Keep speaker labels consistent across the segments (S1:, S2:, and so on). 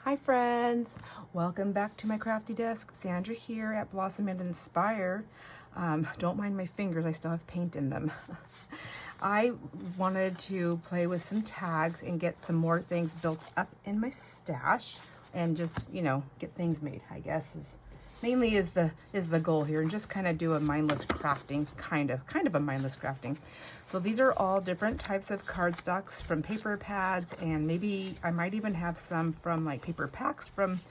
S1: Hi friends, welcome back to my crafty desk. Sandra here at Blossom and Inspire. Don't mind my fingers, I still have paint in them. I wanted to play with some tags and get some more things built up in my stash and just, get things made, I guess mainly is the goal here, and just kind of do a mindless crafting, kind of a mindless crafting. So these are all different types of cardstocks from paper pads, and maybe I might even have some from like paper packs from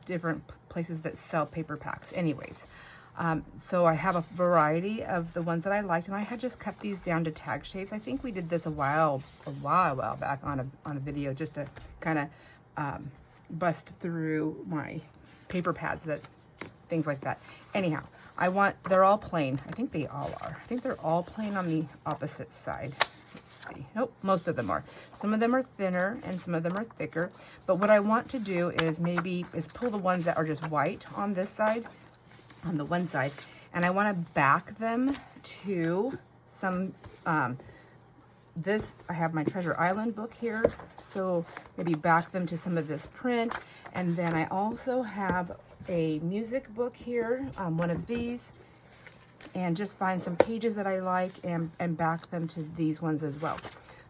S1: different places that sell paper packs. Anyways, so I have a variety of the ones that I liked, and I had just cut these down to tag shapes. I think we did this a while back on a video, just to kind of bust through my paper pads, things like that. Anyhow, they're all plain. I think they all are. I think they're all plain on the opposite side. Let's see. Nope, most of them are. Some of them are thinner and some of them are thicker. But what I want to do is pull the ones that are just white on this side, on the one side, and I want to back them to some, I have my Treasure Island book here, so maybe back them to some of this print. And then I also have a music book here, one of these, and just find some pages that I like and back them to these ones as well.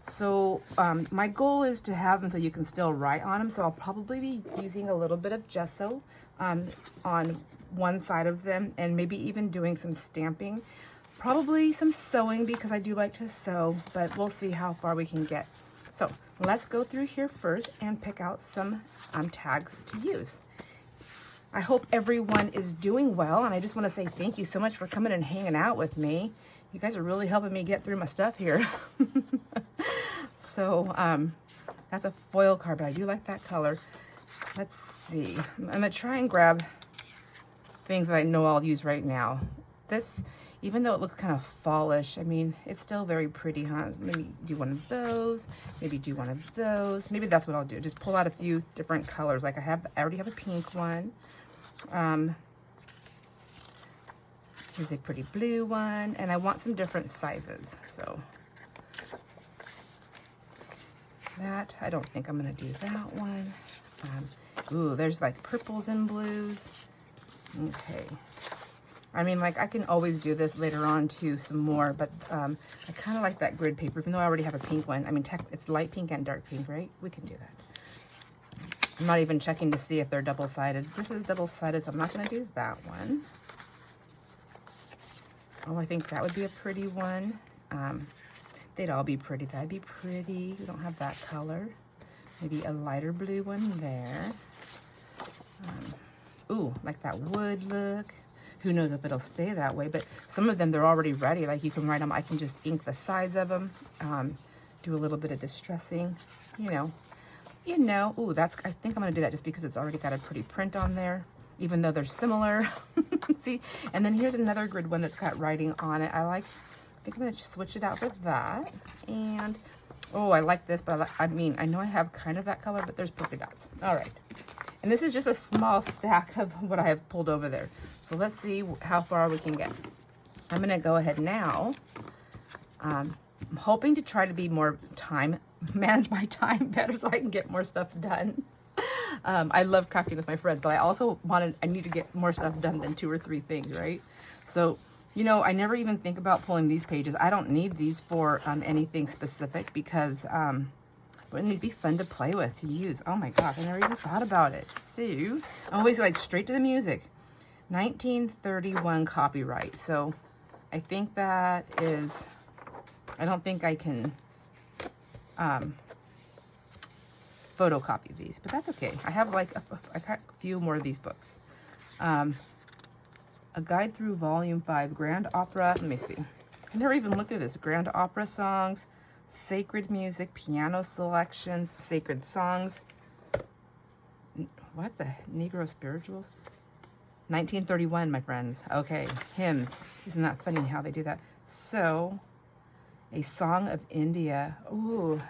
S1: So my goal is to have them so you can still write on them, so I'll probably be using a little bit of gesso on one side of them, and maybe even doing some stamping. Probably some sewing, because I do like to sew, but we'll see how far we can get. So let's go through here first and pick out some tags to use. I hope everyone is doing well, and I just want to say thank you so much for coming and hanging out with me. You guys are really helping me get through my stuff here. So that's a foil card, but I do like that color. Let's see. I'm going to try and grab things that I know I'll use right now. This, even though it looks kind of fallish, I mean, it's still very pretty, huh? Maybe do one of those, maybe do one of those. Maybe that's what I'll do. Just pull out a few different colors. Like I already have a pink one. Here's a pretty blue one, and I want some different sizes. So that, I don't think I'm gonna do that one. Ooh, there's like purples and blues. Okay. I mean, like, I can always do this later on to some more, but I kind of like that grid paper, even though I already have a pink one. I mean, it's light pink and dark pink, right? We can do that. I'm not even checking to see if they're double-sided. This is double-sided, so I'm not going to do that one. Oh, I think that would be a pretty one. They'd all be pretty. That'd be pretty. We don't have that color. Maybe a lighter blue one there. Ooh, like that wood look. Who knows if it'll stay that way, but some of them, they're already ready. Like, you can write them, I can just ink the sides of them, do a little bit of distressing, Ooh, I think I'm gonna do that just because it's already got a pretty print on there, even though they're similar. See, and then here's another grid one that's got writing on it. I think I'm gonna switch it out for that. And, oh, I like this, but I know I have kind of that color, but there's polka dots. All right. And this is just a small stack of what I have pulled over there. So let's see how far we can get. I'm going to go ahead now. I'm hoping to try to be manage my time better so I can get more stuff done. I love crafting with my friends, but I need to get more stuff done than 2 or 3 things, right? So, I never even think about pulling these pages. I don't need these for anything specific, because wouldn't these be fun to play with, to use? Oh my gosh, I never even thought about it. So, I'm always like straight to the music. 1931 copyright. So, I think that is, I don't think I can photocopy these, but that's okay. I have like I got a few more of these books. A Guide Through Volume 5, Grand Opera. Let me see. I never even looked at this. Grand Opera songs, sacred music, piano selections, sacred songs. What the Negro spirituals? 1931, my friends. Okay, hymns. Isn't that funny how they do that? So, a Song of India. Ooh.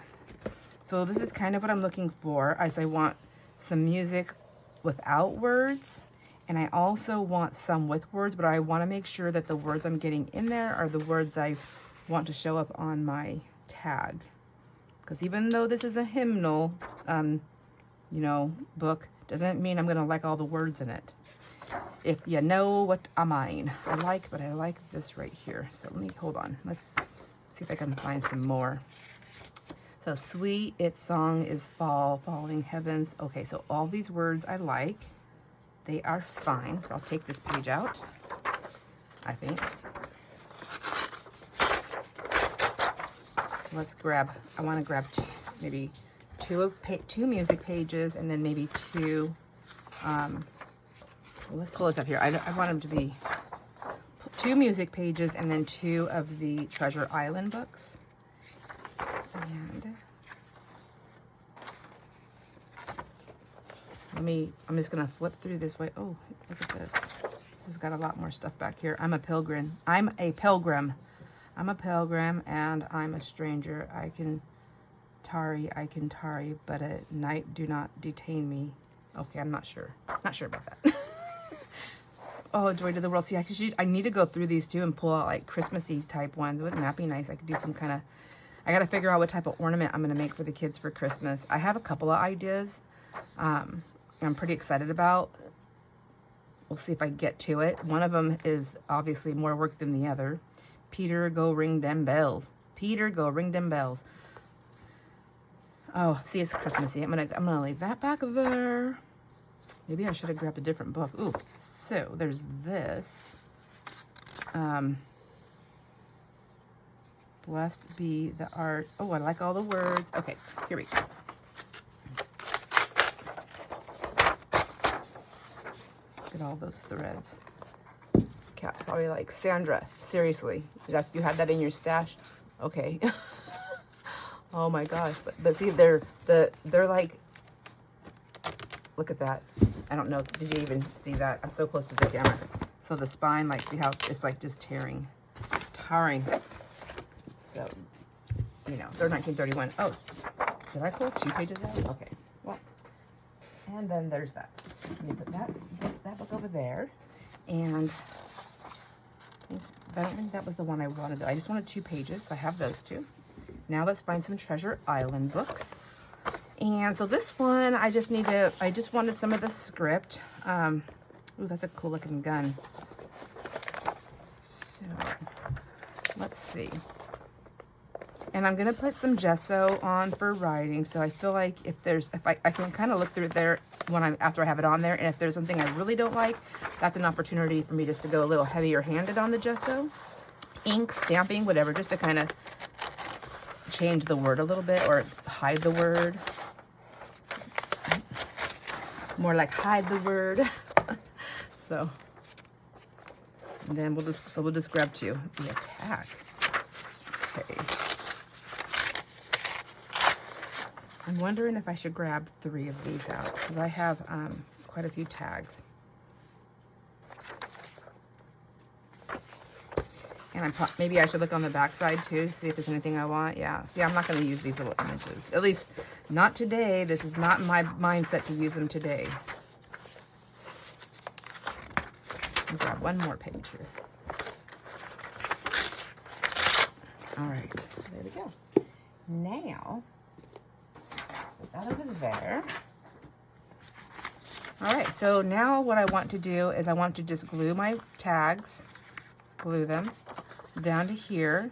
S1: So this is kind of what I'm looking for. I want some music without words, and I also want some with words, but I want to make sure that the words I'm getting in there are the words I want to show up on my tag. Because even though this is a hymnal, you know, book doesn't mean I'm going to like all the words in it. If you know what I mean. But I like this right here. So let me, hold on. Let's see if I can find some more. So sweet, its song is fall, falling heavens. Okay, so all these words I like. They are fine. So I'll take this page out, I think. So let's grab, I want to grab maybe two music pages, and then maybe two, well, let's pull this up here. I want them to be 2 music pages and then 2 of the Treasure Island books. And I'm just gonna flip through this way. Oh, look at this. This has got a lot more stuff back here. I'm a pilgrim. I'm a pilgrim, and I'm a stranger. I can tarry, but at night do not detain me. Okay, I'm not sure. Not sure about that. Oh, joy to the world. See, I need to go through these too and pull out like Christmassy type ones. Wouldn't that be nice? I could do some kind of, I got to figure out what type of ornament I'm going to make for the kids for Christmas. I have a couple of ideas I'm pretty excited about. We'll see if I get to it. One of them is obviously more work than the other. Peter, go ring them bells. Peter, go ring them bells. Oh, see, it's Christmassy. I'm gonna leave that back there. Maybe I should have grabbed a different book. Ooh, so there's this. Blessed be the art. Oh, I like all the words. Okay, here we go. Look at all those threads. Cat's probably like, Sandra, seriously, you had that in your stash? Okay. Oh my gosh, but see, they're like, look at that. I don't know, did you even see that? I'm so close to the camera. So the spine, like, see how it's like just tarring. So, you know, they're 1931. Oh, did I pull 2 pages out? Okay, well, and then there's that. Let me put that book over there. And I don't think that was the one I wanted. I just wanted 2 pages, so I have those 2. Now let's find some Treasure Island books. And so this one, I just wanted some of the script. Ooh, that's a cool looking gun. So let's see. And I'm gonna put some gesso on for writing. So I feel like if I can kind of look through it there after I have it on there, and if there's something I really don't like, that's an opportunity for me just to go a little heavier handed on the gesso. Ink, stamping, whatever, just to kind of change the word a little bit or hide the word. More like hide the word. So, and then we'll just grab 2. The attack. Okay. I'm wondering if I should grab 3 of these out because I have quite a few tags. And maybe I should look on the back side too, see if there's anything I want. Yeah, see, I'm not going to use these little images. At least, not today. This is not my mindset to use them today. I'll grab one more page here. All right, there we go. Now, put that over there. All right, so now what I want to do is I want to just glue my tags, glue them down to here,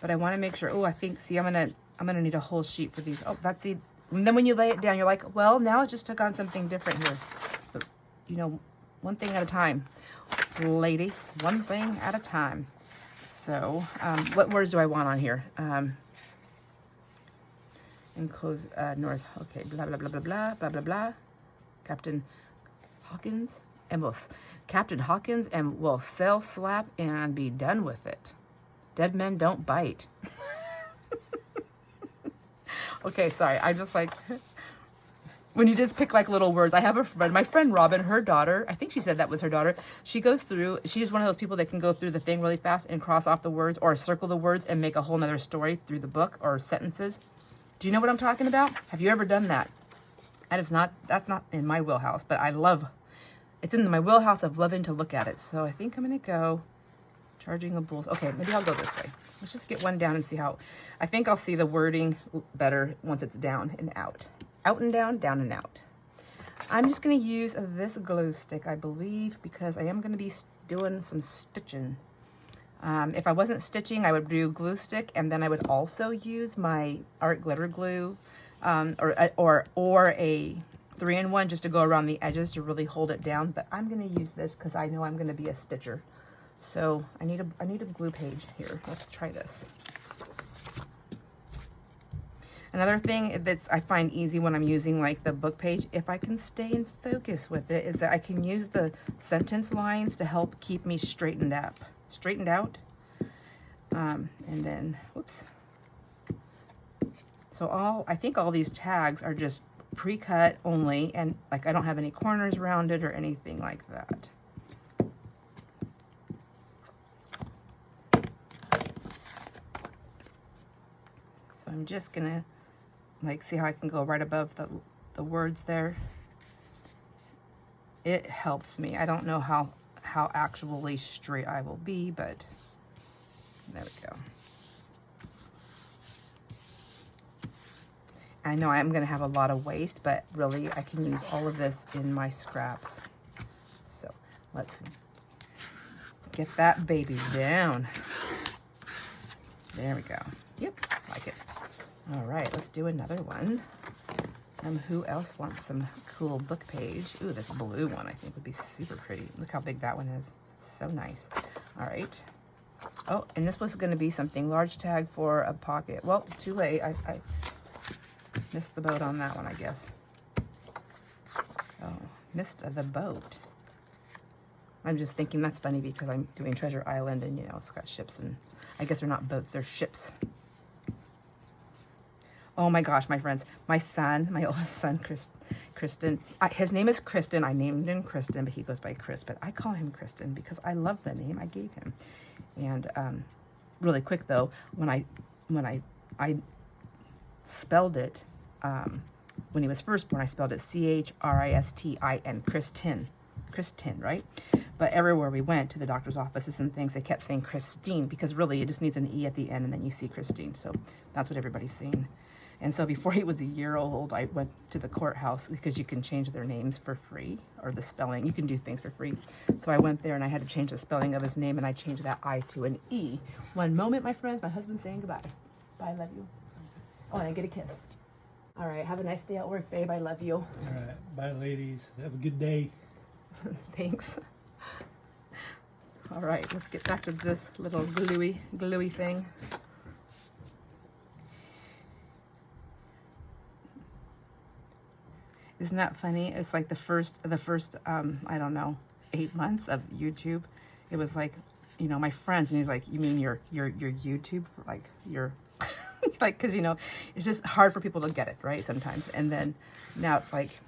S1: but I want to make sure. Oh, I think, see, I'm gonna need a whole sheet for these. Oh, that's the. And then when you lay it down, you're like, well, now it just took on something different here. But you know, one thing at a time, lady. One thing at a time. So, what words do I want on here? Enclose north. Okay, blah blah blah blah blah blah blah blah. Captain Hawkins and will sell slap and be done with it. Dead men don't bite. Okay, sorry. I just like when you just pick like little words. I have a friend, my friend Robin, her daughter, I think she said that was her daughter. She goes through, she's one of those people that can go through the thing really fast and cross off the words or circle the words and make a whole nother story through the book or sentences. Do you know what I'm talking about? Have you ever done that? That's not in my wheelhouse, but it's in my wheelhouse of loving to look at it. So I think I'm going to go charging a bulls. Okay, maybe I'll go this way. Let's just get one down and see how, I think I'll see the wording better once it's down and out. out and down, down and out. I'm just going to use this glue stick, I believe, because I am going to be doing some stitching. If I wasn't stitching, I would do glue stick, and then I would also use my art glitter glue, or a 3-in-1 just to go around the edges to really hold it down. But I'm going to use this because I know I'm going to be a stitcher. So I need a glue page here. Let's try this. Another thing that's I find easy when I'm using like the book page, if I can stay in focus with it, is that I can use the sentence lines to help keep me straightened out. And then, whoops. So I think all these tags are just pre-cut only, and like I don't have any corners rounded or anything like that. So I'm just gonna like see how I can go right above the words there. It helps me. I don't know how actually straight I will be, but there we go. I know I'm going to have a lot of waste, but really I can use all of this in my scraps. So let's get that baby down. There we go. Yep, like it. All right, let's do another one. Who else wants some cool book page? Ooh, this blue one I think would be super pretty. Look how big that one is. So nice. All right. Oh, and this was going to be something large tag for a pocket. Well, too late. I missed the boat on that one, I guess. Oh, missed the boat. I'm just thinking that's funny because I'm doing Treasure Island and, you know, it's got ships, and I guess they're not boats, they're ships. Oh my gosh, my friends, my oldest son, Kristen, his name is Kristen. I named him Kristen, but he goes by Chris, but I call him Kristen because I love the name I gave him. And really quick though, when I spelled it, when he was first born, I spelled it Christin, Kristen, right? But everywhere we went to the doctor's offices and things, they kept saying Christine because really it just needs an E at the end and then you see Christine. So that's what everybody's saying. And so before he was a year old, I went to the courthouse because you can change their names for free, or the spelling. You can do things for free. So I went there and I had to change the spelling of his name, and I changed that I to an E. One moment, my friends, my husband's saying goodbye. Bye, I love you. Oh, and I get a kiss. All right, have a nice day at work, babe. I love you.
S2: All right, bye, ladies. Have a good day.
S1: Thanks. All right, let's get back to this little gluey thing. Isn't that funny? It's like the first I don't know, 8 months of YouTube. It was like, you know, my friends, and he's like, you mean your YouTube, for like your, it's like, because, you know, it's just hard for people to get it, right, sometimes. And then now it's like,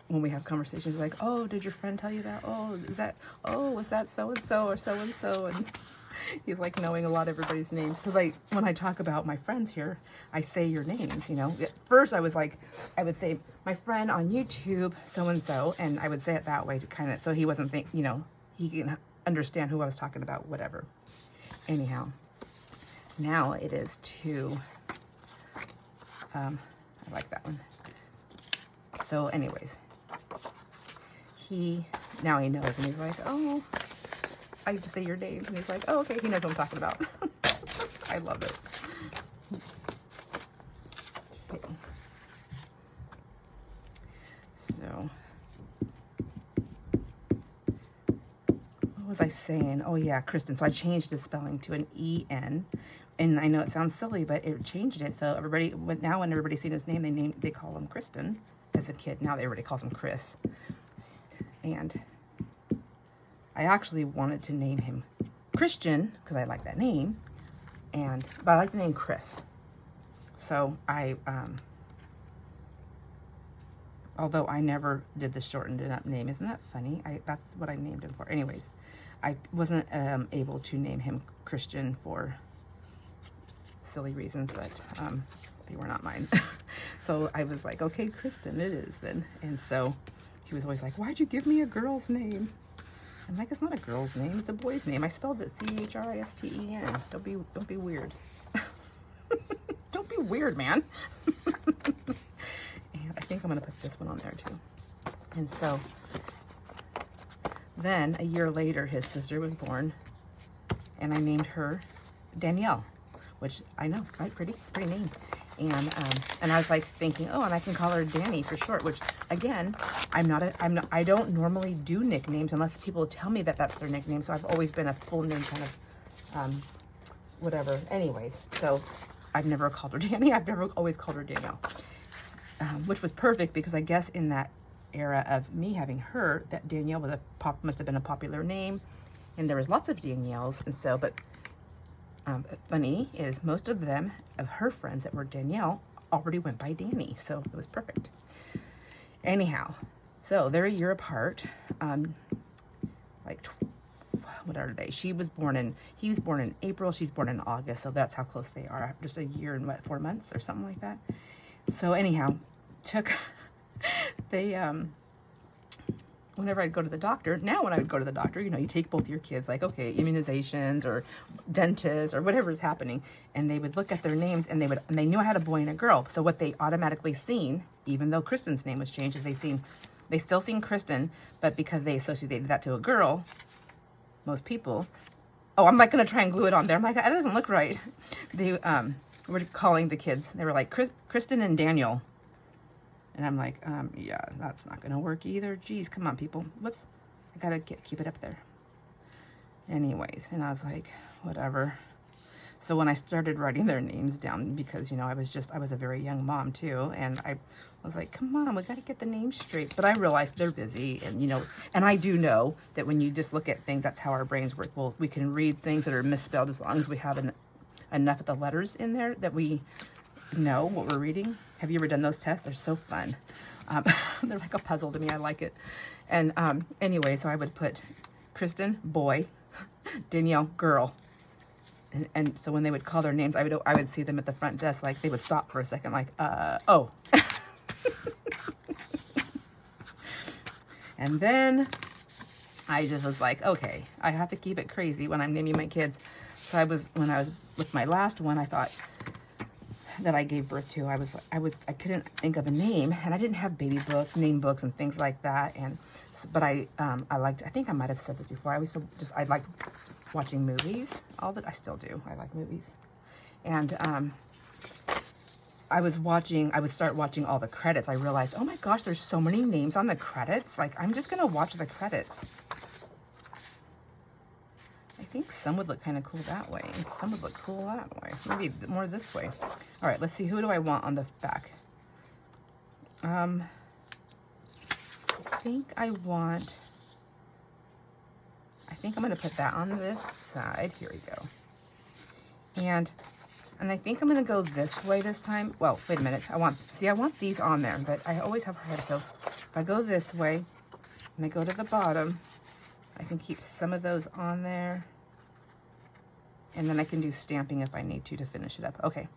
S1: when we have conversations, like, oh, did your friend tell you that? Oh, was that so-and-so or so-and-so? And he's like knowing a lot of everybody's names. Because when I talk about my friends here, I say your names, you know. At first I was like, I would say, my friend on YouTube, so-and-so, and I would say it that way to kind of, so he wasn't you know, he can understand who I was talking about, whatever. Anyhow, now it is to, I like that one. So anyways, now he knows, and he's like, oh, I have to say your name, and he's like, oh, okay, he knows what I'm talking about. I love it. Okay. So, what was I saying? Oh yeah, Kristen. So I changed the spelling to an E-N, and I know it sounds silly, but it changed it. So everybody, now when everybody's seen his name, they call him Kristen as a kid. Now everybody calls him Chris. And I actually wanted to name him Christian because I like that name, but I like the name Chris. So although I never did the shortened up name, isn't that funny? That's what I named him for. Anyways, I wasn't able to name him Christian for silly reasons, but they were not mine. So I was like, okay, Kristen it is then. And so he was always like, why'd you give me a girl's name? I'm like, it's not a girl's name, it's a boy's name. I spelled it Christen. Don't be weird. Don't be weird, man. I think I'm going to put this one on there too. And so then a year later, his sister was born, and I named her Danielle, which I know, right? Pretty, it's a pretty name. And I was like thinking, oh, and I can call her Danny for short, which again, I don't normally do nicknames unless people tell me that that's their nickname. So I've always been a full name kind of, whatever. Anyways, so I've never called her Danny. I've never always called her Danielle, which was perfect because I guess in that era of me having her, that Danielle was must have been a popular name, and there was lots of Danielles, and so, but funny is most of them, of her friends that were Danielle, already went by Danny, so it was perfect. Anyhow, so they're a year apart, what are they? He was born in April, she's born in August, so that's how close they are, just a year and 4 months or something like that. So anyhow, whenever I'd go to the doctor, now when I would go to the doctor, you know, you take both your kids, like, okay, immunizations or dentists or whatever's happening, and they would look at their names, and they knew I had a boy and a girl. So what they automatically seen, even though Kristen's name was changed, is they still seen Kristen, but because they associated that to a girl, most people, oh, I'm like going to try and glue it on there. I'm like, that doesn't look right. They were calling the kids. They were like, Kristen and Daniel. And I'm like, yeah, that's not going to work either. Geez, come on, people. Whoops. I got to keep it up there. Anyways, and I was like, whatever. So when I started writing their names down, because, you know, I was a very young mom too. And I was like, come on, we got to get the names straight. But I realized they're busy. And, you know, and I do know that when you just look at things, that's how our brains work. Well, we can read things that are misspelled as long as we have enough of the letters in there that we know what we're reading. Have you ever done those tests? They're so fun. They're like a puzzle to me. I like it. And anyway, so I would put Kristen, boy, Danielle, girl. And so when they would call their names, I would see them at the front desk, like they would stop for a second, like, oh. And then I just was like, okay, I have to keep it crazy when I'm naming my kids. So when I was with my last one, I thought, that I gave birth to, I couldn't think of a name, and I didn't have baby books, name books, and things like that. And but I think I might have said this before. I liked watching movies. I still do. I like movies, and I would start watching all the credits. I realized, oh my gosh, there's so many names on the credits. Like, I'm just gonna watch the credits. I think some would look kind of cool that way, and some would look cool that way. Maybe more this way. All right, let's see. Who do I want on the back? I think I'm going to put that on this side. Here we go. And I think I'm going to go this way this time. Well, wait a minute. I want these on there, but I always have hard. So if I go this way and I go to the bottom, I can keep some of those on there. And then I can do stamping if I need to finish it up. Okay.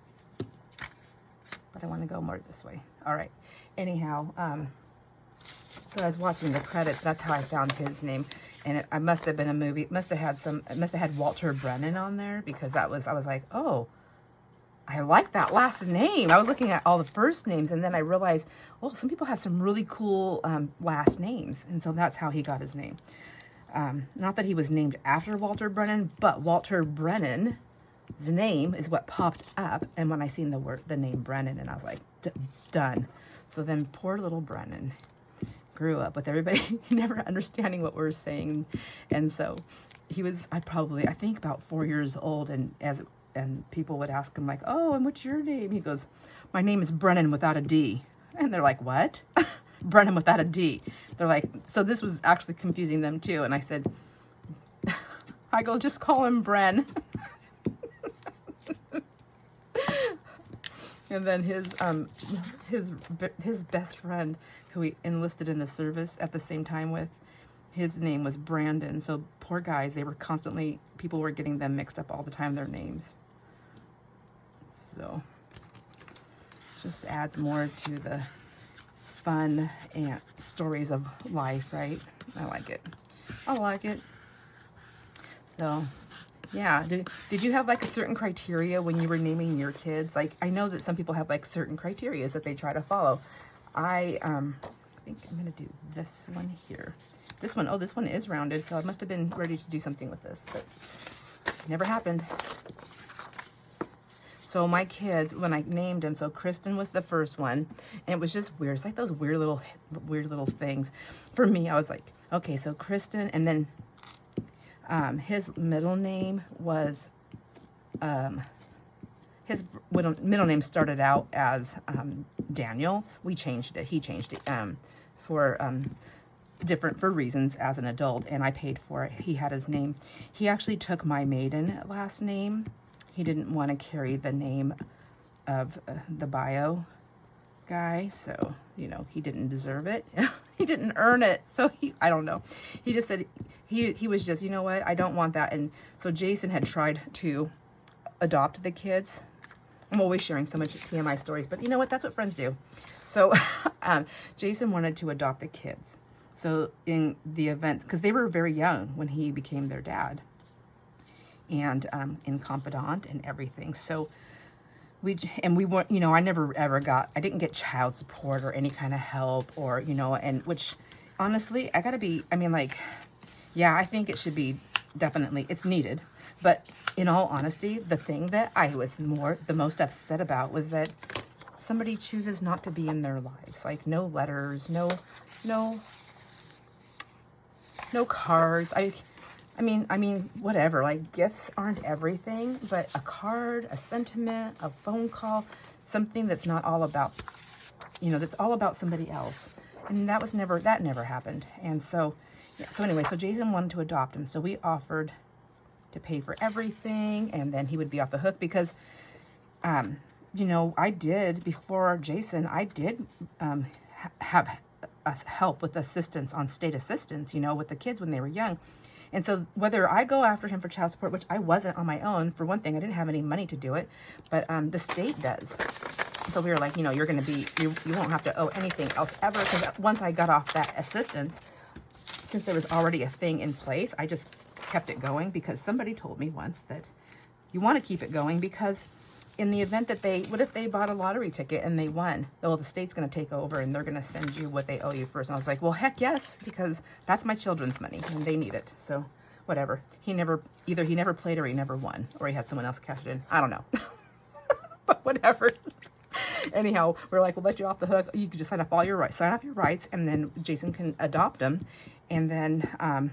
S1: But I want to go more this way. All right. Anyhow, so I was watching the credits. That's how I found his name. And I must have been a movie. It must have had Walter Brennan on there, because I was like, oh, I like that last name. I was looking at all the first names, and then I realized, well, some people have some really cool last names. And so that's how he got his name. Not that he was named after Walter Brennan, but Walter Brennan's name is what popped up. And when I seen the name Brennan, and I was like, done. So then poor little Brennan grew up with everybody never understanding what we were saying. And so he was, I think about 4 years old. And people would ask him like, oh, and what's your name? He goes, my name is Brennan without a D. And they're like, what? Brennan without a D. They're like, so this was actually confusing them too. And I said, I go, just call him Bren. And then his best friend, who he enlisted in the service at the same time with, his name was Brandon. So poor guys, people were getting them mixed up all the time, their names. So just adds more to the fun and stories of life, right? I like it. So yeah, did you have like a certain criteria when you were naming your kids? Like, I know that some people have like certain criteria that they try to follow. I think I'm going to do this one here. This one, oh, this one is rounded, so I must have been ready to do something with this, but never happened. So my kids, when I named them, so Kristen was the first one, and it was just weird. It's like those weird little things. For me, I was like, okay, so Kristen, and then his middle name was, his middle name started out as Daniel. We changed it. He changed it for reasons as an adult, and I paid for it. He had his name. He actually took my maiden last name. He didn't want to carry the name of the bio guy, so, you know, he didn't deserve it. He didn't earn it, so I don't know. He just said, he was just, you know what, I don't want that. And so Jason had tried to adopt the kids. I'm always sharing so much TMI stories, but you know what, that's what friends do. So Jason wanted to adopt the kids. So in the event, because they were very young when he became their dad, and in confidant and everything. So we weren't, you know, I didn't get child support or any kind of help, or, you know, and which honestly, yeah, I think it should be definitely, it's needed. But in all honesty, the thing that I was the most upset about was that somebody chooses not to be in their lives. Like no letters, no cards. I mean, whatever, like gifts aren't everything, but a card, a sentiment, a phone call, something that's not all about, you know, that's all about somebody else. And that never happened. And so, yeah, so anyway, so Jason wanted to adopt him. So we offered to pay for everything, and then he would be off the hook because, you know, before Jason, I did have help with assistance on state assistance, you know, with the kids when they were young. And so whether I go after him for child support, which I wasn't on my own, for one thing, I didn't have any money to do it, but the state does. So we were like, you know, you won't have to owe anything else ever, because once I got off that assistance, since there was already a thing in place, I just kept it going, because somebody told me once that you want to keep it going, because in the event that what if they bought a lottery ticket and they won? Well, the state's going to take over and they're going to send you what they owe you first. And I was like, well, heck yes, because that's my children's money and they need it. So whatever. Either he never played or he never won, or he had someone else cash it in. I don't know. But whatever. Anyhow, we're like, we'll let you off the hook. You can just sign off your rights, and then Jason can adopt them. And then,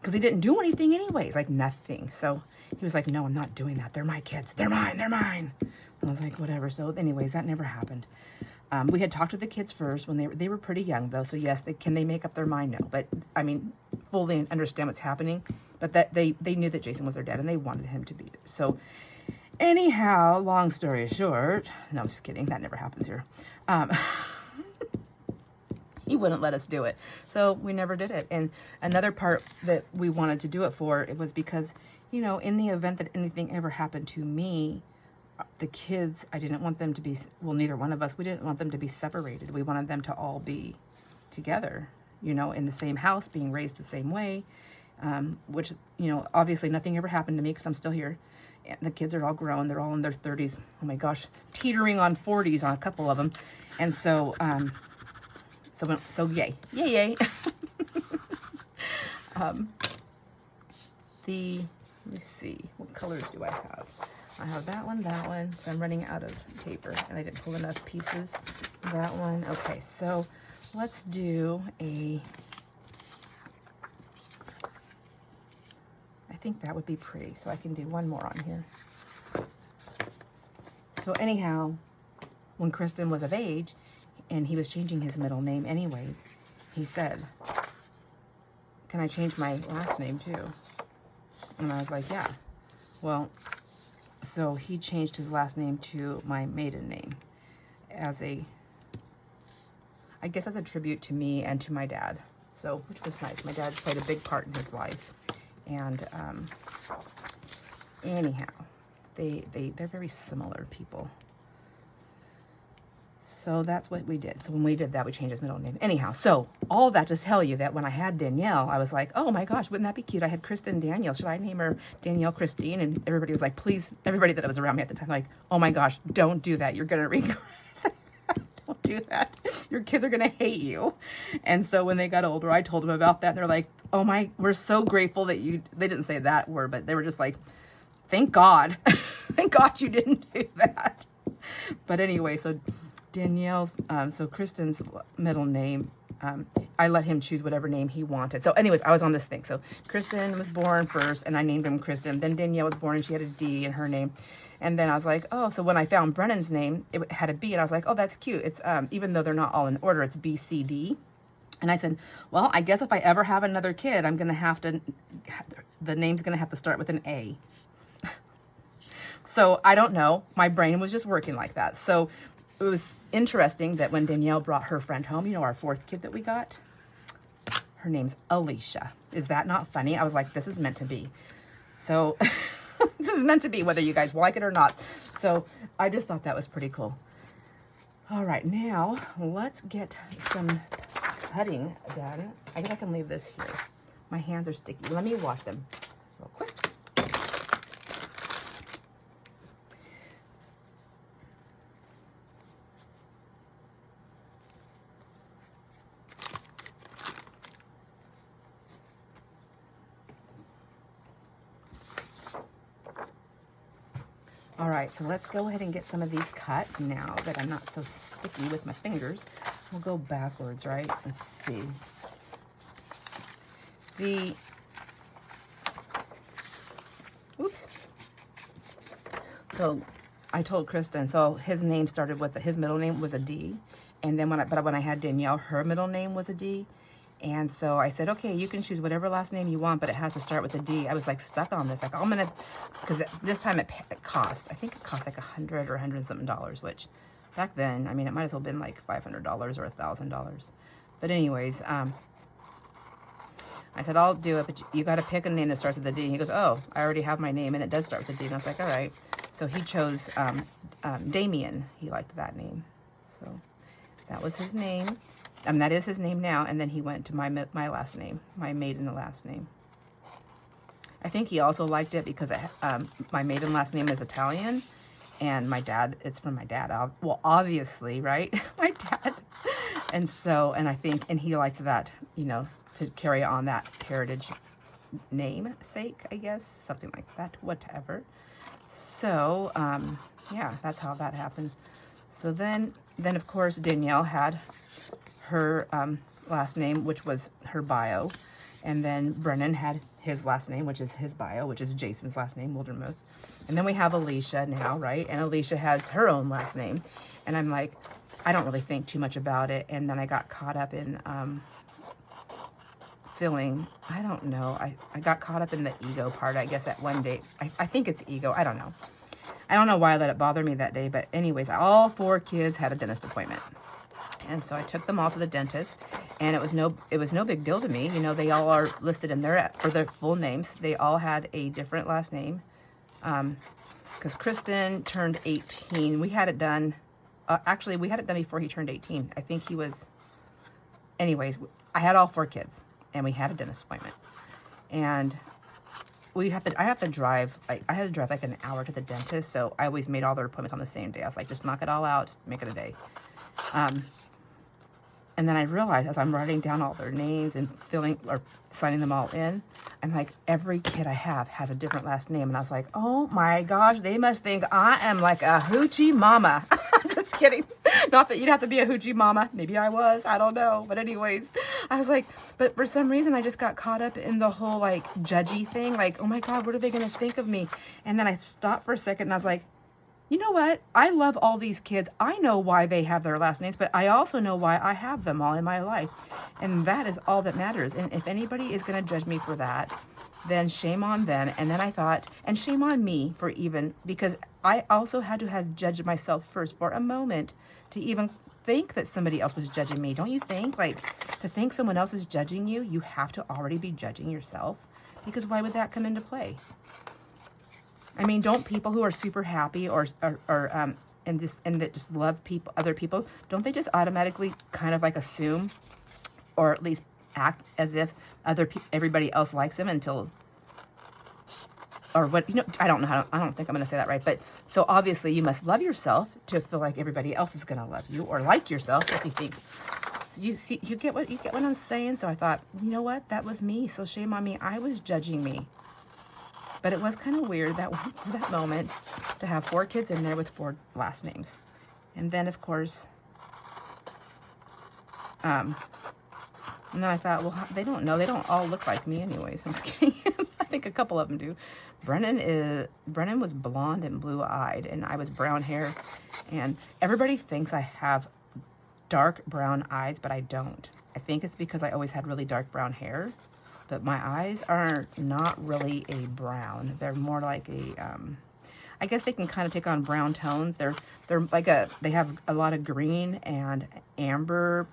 S1: because he didn't do anything anyways, like nothing. So he was like, no, I'm not doing that. They're my kids. They're mine. They're mine. I was like, whatever. So anyways, that never happened. We had talked to the kids first when they were pretty young though. So yes, can they make up their mind? No, but I mean, fully understand what's happening, but that they knew that Jason was their dad and they wanted him to be there. So anyhow, long story short, no, I'm just kidding. That never happens here. He wouldn't let us do it. So we never did it. And another part that we wanted to do it for, it was because, you know, in the event that anything ever happened to me, the kids, I didn't want them to be, well, neither one of us, we didn't want them to be separated. We wanted them to all be together, you know, in the same house, being raised the same way, which, you know, obviously nothing ever happened to me because I'm still here. And the kids are all grown. They're all in their 30s. Oh my gosh, teetering on 40s on a couple of them. And so, so yay. Let me see, what colors do I have? I have that one, so I'm running out of paper, and I didn't pull enough pieces. That one, okay, so let's do I think that would be pretty, so I can do one more on here. So anyhow, when Kristen was of age, and he was changing his middle name anyways, he said, can I change my last name too? And I was like, yeah. Well, so he changed his last name to my maiden name I guess as a tribute to me and to my dad. So, which was nice. My dad played a big part in his life. And anyhow, they're very similar people. So that's what we did. So when we did that, we changed his middle name. Anyhow, so all that to tell you that when I had Danielle, I was like, oh my gosh, wouldn't that be cute? I had Kristen Danielle. Should I name her Danielle Christine? And everybody was like, please, everybody that was around me at the time, like, oh my gosh, don't do that. You're going to regret it. do that. Your kids are going to hate you. And so when they got older, I told them about that. They're like, oh my, we're so grateful that they didn't say that word, but they were just like, thank God. Thank God you didn't do that. But anyway, so Danielle's, so Kristen's middle name, I let him choose whatever name he wanted. So anyways, I was on this thing. So Kristen was born first and I named him Kristen. Then Danielle was born and she had a D in her name. And then I was like, oh, so when I found Brennan's name, it had a B and I was like, oh, that's cute. It's, even though they're not all in order, it's B, C, D. And I said, well, I guess if I ever have another kid, I'm going to have to, the name's going to have to start with an A. So I don't know. My brain was just working like that. So it was interesting that when Danielle brought her friend home, you know, our fourth kid that we got, her name's Alicia. Is that not funny? I was like, this is meant to be. So this is meant to be, whether you guys like it or not. So I just thought that was pretty cool. All right, now let's get some cutting done. I guess I can leave this here. My hands are sticky. Let me wash them real quick. All right, so let's go ahead and get some of these cut now that I'm not so sticky with my fingers. We'll go backwards, right? Let's see. Oops. So I told Kristen, so his name started with, his middle name was a D. And then when I had Danielle, her middle name was a D. And so I said, okay, you can choose whatever last name you want, but it has to start with a D. I was like stuck on this. Like, I'm going to, because this time it cost, I think it cost like $100 or $100 and something, which back then, I mean, it might as well have been like $500 or $1,000. But anyways, I said, I'll do it, but you got to pick a name that starts with a D. And he goes, oh, I already have my name, and it does start with a D. And I was like, all right. So he chose Damien. He liked that name. So that was his name. That is his name now, and then he went to my last name, my maiden last name. I think he also liked it because my maiden last name is Italian, and my dad, it's from my dad. Well, obviously, right? My dad. And so, and I think, and he liked that, you know, to carry on that heritage name sake, I guess, something like that, whatever. So, yeah, that's how that happened. So then of course, Danielle had her last name, which was her bio. And then Brennan had his last name, which is his bio, which is Jason's last name, Wildermuth. And then we have Alicia now, right? And Alicia has her own last name. And I'm like, I don't really think too much about it. And then I got caught up in feeling, I don't know. I got caught up in the ego part, I guess, at one day. I think it's ego. I don't know. I don't know why I let it bother me that day. But anyways, all 4 kids had a dentist appointment. And so I took them all to the dentist, and it was no big deal to me. You know, they all are listed in their full names. They all had a different last name. Because Kristen turned 18. We had it done. Actually, we had it done before he turned 18. I think he was. Anyways, I had all 4 kids, and we had a dentist appointment. And I had to drive like an hour to the dentist. So I always made all their appointments on the same day. I was like, just knock it all out, just make it a day. And then I realized as I'm writing down all their names and signing them all in, I'm like, every kid I have has a different last name. And I was like, oh my gosh, they must think I am like a hoochie mama. Just kidding. Not that you'd have to be a hoochie mama. Maybe I was. I don't know. But anyways, I was like, but for some reason I just got caught up in the whole like judgy thing. Like, oh my God, what are they going to think of me? And then I stopped for a second and I was like, you know what? I love all these kids. I know why they have their last names, but I also know why I have them all in my life. And that is all that matters. And if anybody is going to judge me for that, then shame on them. And then I thought, and shame on me for because I also had to have judged myself first for a moment to even think that somebody else was judging me. Don't you think? Like, to think someone else is judging you, you have to already be judging yourself. Because why would that come into play? I mean, don't people who are super happy or that just love other people, don't they just automatically kind of like assume, or at least act as if everybody else likes them until or what, you know, I don't know how, I don't think I'm going to say that right. But so obviously you must love yourself to feel like everybody else is going to love you, or like yourself if you think, you get what I'm saying? So I thought, you know what? That was me. So shame on me. I was judging me. But it was kind of weird that moment to have 4 kids in there with 4 last names. And then of course, and then I thought, well, they don't know. They don't all look like me anyways. I'm just kidding. I think a couple of them do. Brennan was blonde and blue-eyed, and I was brown hair. And everybody thinks I have dark brown eyes, but I don't. I think it's because I always had really dark brown hair. But my eyes are not really a brown. They're more like a, I guess they can kind of take on brown tones. They're like they have a lot of green and amber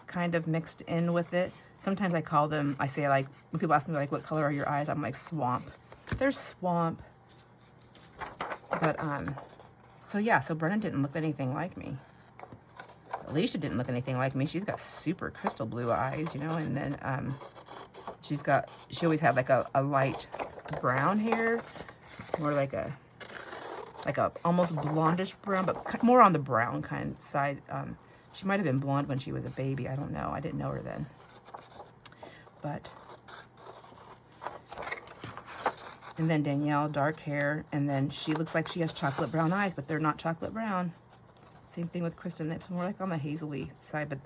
S1: kind of mixed in with it. Sometimes I say like, when people ask me like, what color are your eyes? I'm like, swamp. They're swamp. But, so yeah, so Brennan didn't look anything like me. Alicia didn't look anything like me. She's got super crystal blue eyes, you know, and then, she always had like a light brown hair, more like a almost blondish brown, but more on the brown kind side. She might have been blonde when she was a baby. I don't know. I didn't know her then. But, and then Danielle, dark hair, and then she looks like she has chocolate brown eyes, but they're not chocolate brown. Same thing with Kristen. It's more like on the hazily side,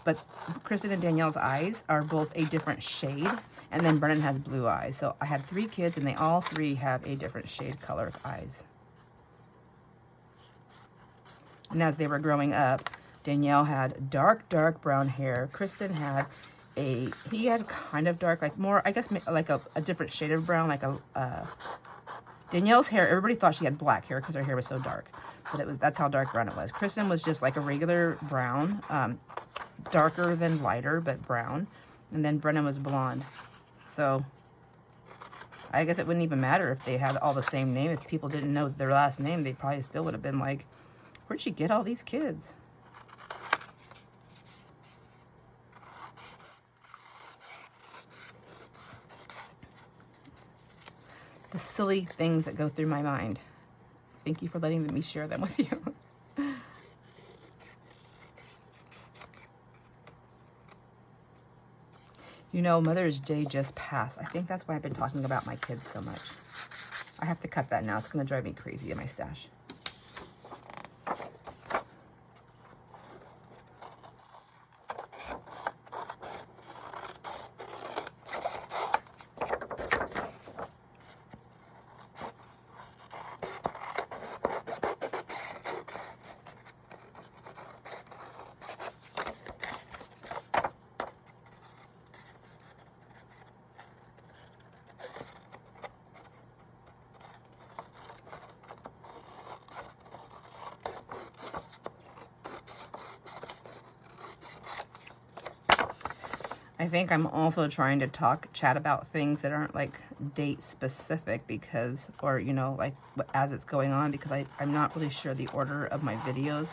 S1: but Kristen and Danielle's eyes are both a different shade, and then Brennan has blue eyes. So I had 3 kids, and they all 3 have a different shade color of eyes. And as they were growing up, Danielle had dark brown hair. Kristen had he had kind of dark, like more, I guess, like a different shade of brown, like Danielle's hair, everybody thought she had black hair because her hair was so dark, but that's how dark brown it was. Kristen was just like a regular brown, darker than lighter, but brown. And then Brennan was blonde. So I guess it wouldn't even matter if they had all the same name. If people didn't know their last name, they probably still would have been like, where'd she get all these kids? The silly things that go through my mind. Thank you for letting me share them with you. You know, Mother's Day just passed. I think that's why I've been talking about my kids so much. I have to cut that now. It's going to drive me crazy in my stash. I think I'm also trying to chat about things that aren't like date specific because, or, you know, like as it's going on, because I'm not really sure the order of my videos,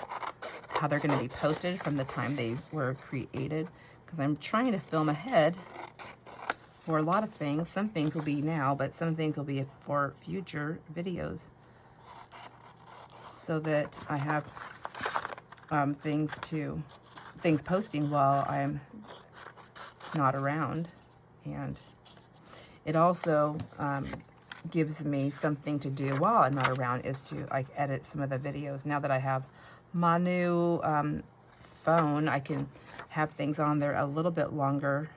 S1: how they're going to be posted from the time they were created, because I'm trying to film ahead for a lot of things. Some things will be now, but some things will be for future videos, so that I have things posting while I'm not around. And it also gives me something to do while I'm not around, is to like edit some of the videos. Now that I have my new phone, I can have things on there a little bit longer.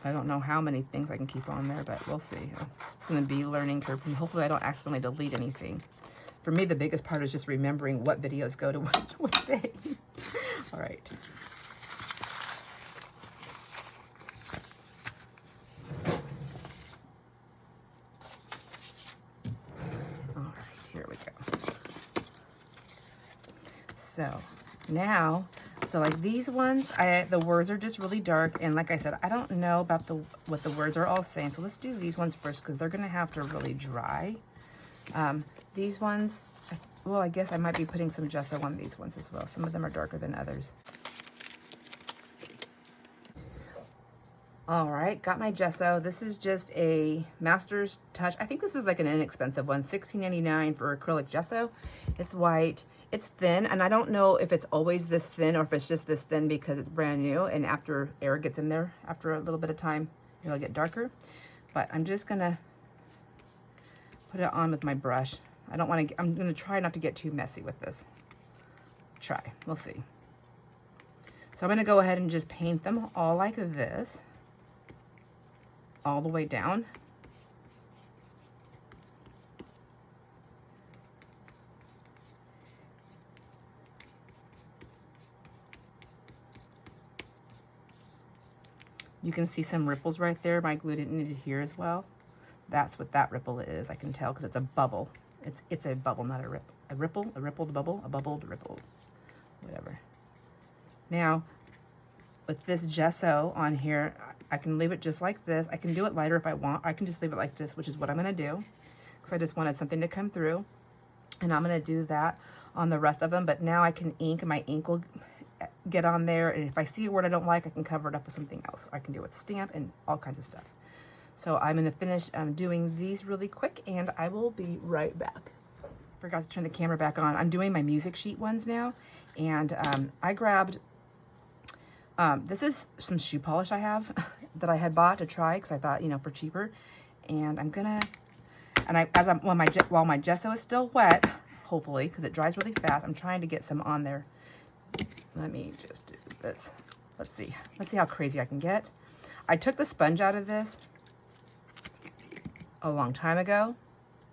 S1: I don't know how many things I can keep on there, but we'll see. It's going to be a learning curve for me. Hopefully I don't accidentally delete anything. For me, the biggest part is just remembering what videos go to what day. All right. Here we go. So now, like these ones, the words are just really dark, and like I said, I don't know about what the words are all saying. So let's do these ones first, because they're gonna have to really dry. These ones, well, I guess I might be putting some gesso on these ones as well. Some of them are darker than others. All right, got my gesso. This is just a Master's Touch. I think this is like an inexpensive one, $16.99 for acrylic gesso. It's white, it's thin, and I don't know if it's always this thin or if it's just this thin because it's brand new, and after air gets in there, after a little bit of time, it'll get darker. But I'm just gonna put it on with my brush. I'm gonna try not to get too messy with this. Try, we'll see. So I'm gonna go ahead and just paint them all like this, all the way down. You can see some ripples right there. My glue didn't need it here as well. That's what that ripple is. I can tell because it's a bubble. It's a bubble, not a rip. A ripple, a rippled bubble, a bubbled ripple, whatever. Now, with this gesso on here, I can leave it just like this. I can do it lighter if I want. I can just leave it like this, which is what I'm gonna do. Because I just wanted something to come through. And I'm gonna do that on the rest of them. But now I can ink, and my ink will get on there. And if I see a word I don't like, I can cover it up with something else. I can do it with stamp and all kinds of stuff. So I'm gonna finish doing these really quick, and I will be right back. Forgot to turn the camera back on. I'm doing my music sheet ones now. And I grabbed, this is some shoe polish I have that I had bought to try because I thought, you know, for cheaper. And I'm gonna, and while my gesso is still wet, hopefully, because it dries really fast, I'm trying to get some on there. Let me just do this. Let's see how crazy I can get. I took the sponge out of this a long time ago.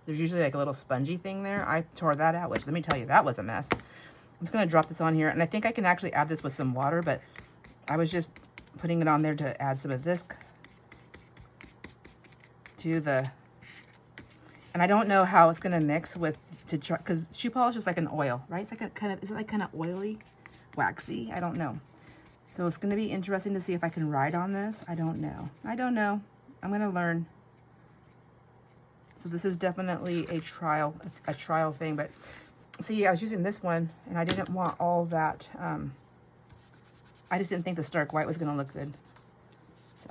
S1: There's usually like a little spongy thing there. I tore that out, which let me tell you, that was a mess. I'm just gonna drop this on here, and I think I can actually add this with some water, but I was just putting it on there to add some of this to the, and I don't know how it's gonna mix with, to try, because shoe polish is like an oil, right? It's like a kind of, is it like kind of oily, waxy? I don't know. So it's gonna be interesting to see if I can ride on this. I don't know. I'm gonna learn. So this is definitely a trial thing, but see, I was using this one and I didn't want all that, I just didn't think the stark white was gonna look good. So,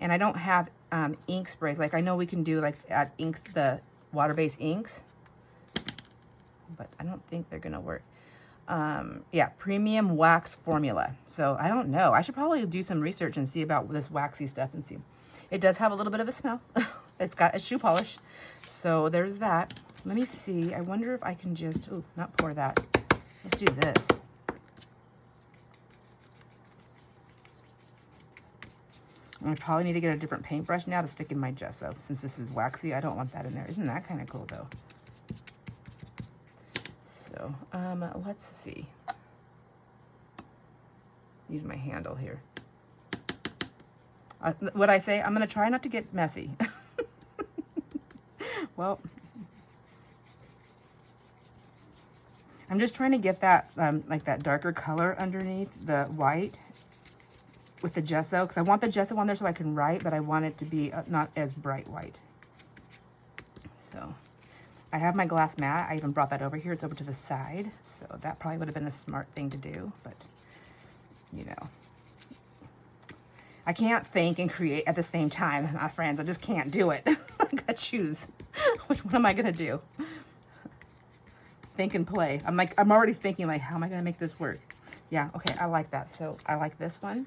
S1: and I don't have ink sprays. Like I know we can do like add inks, the water-based inks, but I don't think they're gonna work. Yeah, premium wax formula. So I don't know. I should probably do some research and see about this waxy stuff and see. It does have a little bit of a smell. It's got a shoe polish. So there's that. Let me see. I wonder if I can just, ooh, not pour that. Let's do this. I probably need to get a different paintbrush now to stick in my gesso. Since this is waxy, I don't want that in there. Isn't that kind of cool though? So, let's see. Use my handle here. What I say, I'm going to try not to get messy. Well, I'm just trying to get that, like that darker color underneath the white with the gesso, because I want the gesso on there so I can write, but I want it to be not as bright white. So I have my glass mat. I even brought that over here. It's over to the side, so that probably would have been a smart thing to do, but you know. I can't think and create at the same time, my friends. I just can't do it. I gotta choose. Which one am I gonna do? Think and play. I'm already thinking like, how am I gonna make this work? Yeah, okay, I like that. So I like this one.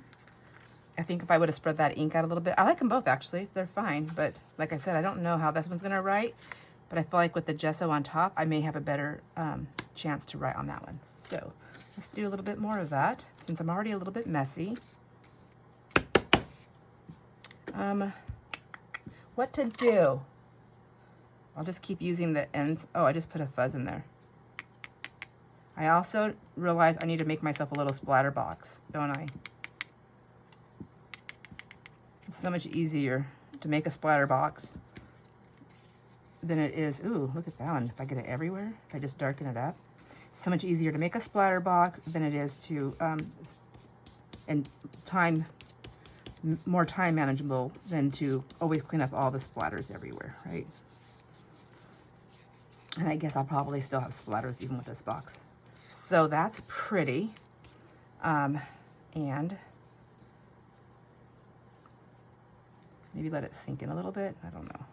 S1: I think if I would have spread that ink out a little bit, I like them both actually. They're fine, but like I said, I don't know how this one's gonna write, but I feel like with the gesso on top, I may have a better chance to write on that one. So let's do a little bit more of that since I'm already a little bit messy. What to do? I'll just keep using the ends. Oh, I just put a fuzz in there. I also realize I need to make myself a little splatter box, don't I? It's so much easier to make a splatter box than it is. Ooh, look at that one. If I get it everywhere, if I just darken it up. So much easier to make a splatter box than it is to, and more time manageable than to always clean up all the splatters everywhere, right? And I guess I'll probably still have splatters even with this box. So that's pretty. And Maybe let it sink in a little bit. I don't know.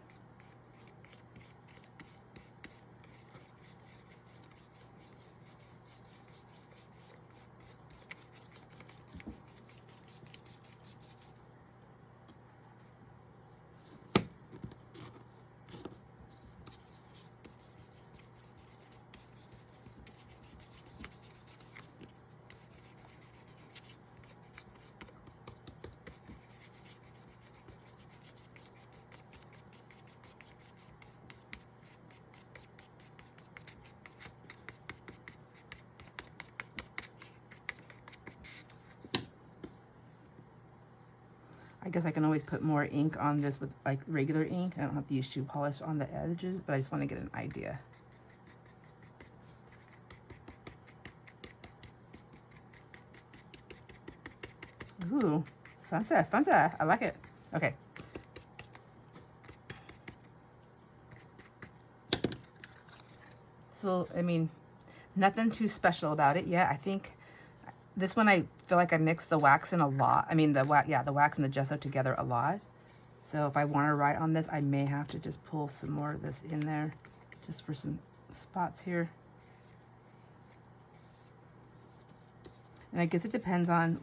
S1: I guess I can always put more ink on this with like regular ink. I don't have to use shoe polish on the edges, but I just want to get an idea. Ooh, fancy, fancy. I like it. Okay. So, I mean, nothing too special about it yet. I think this one, I feel like I mixed the wax in a lot. I mean, the wax and the gesso together a lot. So if I want to write on this, I may have to just pull some more of this in there just for some spots here. And I guess it depends on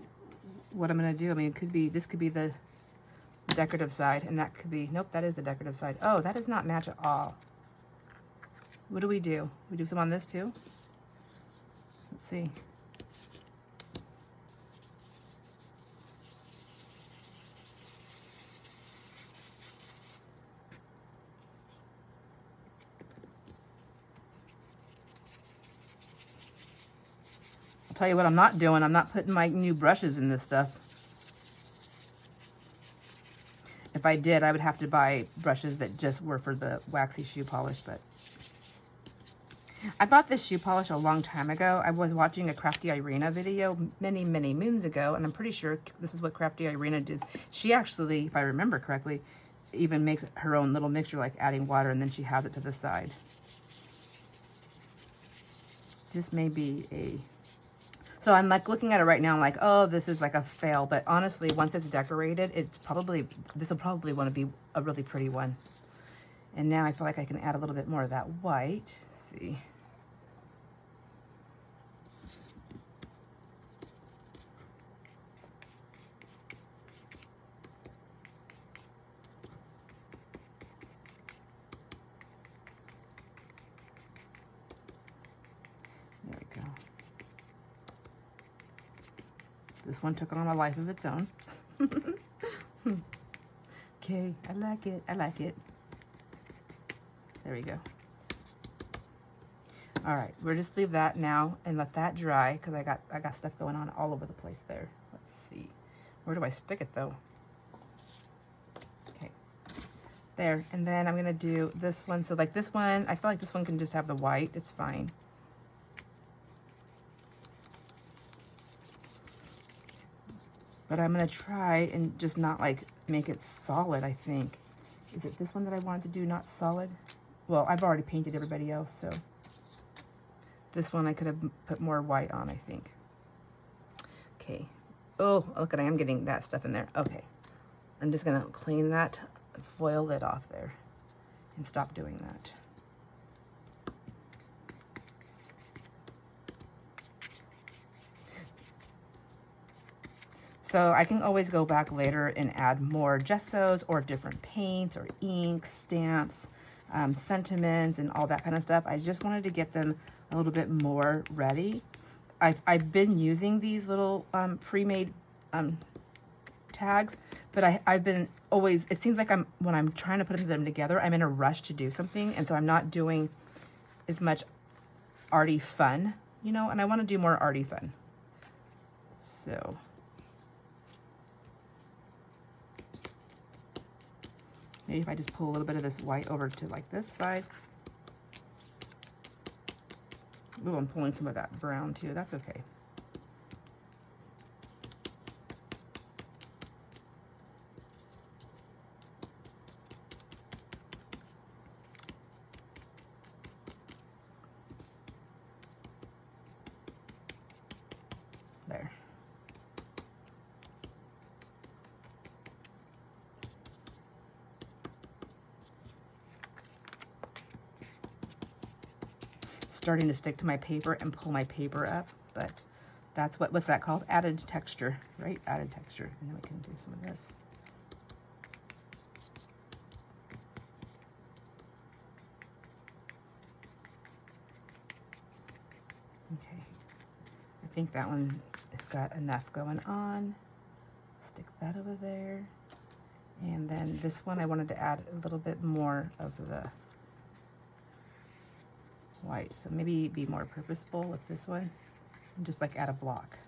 S1: what I'm going to do. I mean, it could be, this could be the decorative side, and that could be, nope, that is the decorative side. Oh, that does not match at all. What do? We do some on this too? Let's see. I'll tell you what I'm not doing. I'm not putting my new brushes in this stuff. If I did, I would have to buy brushes that just were for the waxy shoe polish, but I bought this shoe polish a long time ago. I was watching a Crafty Irina video many, many moons ago, and I'm pretty sure this is what Crafty Irina does. She actually, if I remember correctly, even makes her own little mixture, like adding water, and then she has it to the side. This may be a... So I'm like looking at it right now, I'm like, oh, this is like a fail. But honestly, once it's decorated, it's probably, this will probably want to be a really pretty one. And now I feel like I can add a little bit more of that white. Let's see. There we go. This one took on a life of its own. Okay, I like it. I like it. There we go. All right, we'll just leave that now and let that dry because I got stuff going on all over the place there. Let's see. Where do I stick it though? Okay. There, and then I'm gonna do this one. So like this one, I feel like this one can just have the white. It's fine. But I'm gonna try and just not like make it solid, I think. Is it this one that I wanted to do, not solid? Well, I've already painted everybody else, so. This one I could have put more white on, I think. Okay. Oh, look at, I am getting that stuff in there. Okay. I'm just gonna clean that foil lid off there and stop doing that. So I can always go back later and add more gessos or different paints or inks, stamps, sentiments, and all that kind of stuff. I just wanted to get them a little bit more ready. I've been using these little pre-made tags, but I've been always, it seems like when I'm trying to put them together, I'm in a rush to do something, and so I'm not doing as much arty fun, you know, and I want to do more arty fun. So... maybe if I just pull a little bit of this white over to like this side. Ooh, I'm pulling some of that brown too. That's okay. There. starting to stick to my paper and pull my paper up, but that's what's that called? Added texture, right? Added texture. And then we can do some of this. Okay, I think that one has got enough going on. Stick that over there. And then this one, I wanted to add a little bit more of the white. So maybe be more purposeful with this one. And just like add a block.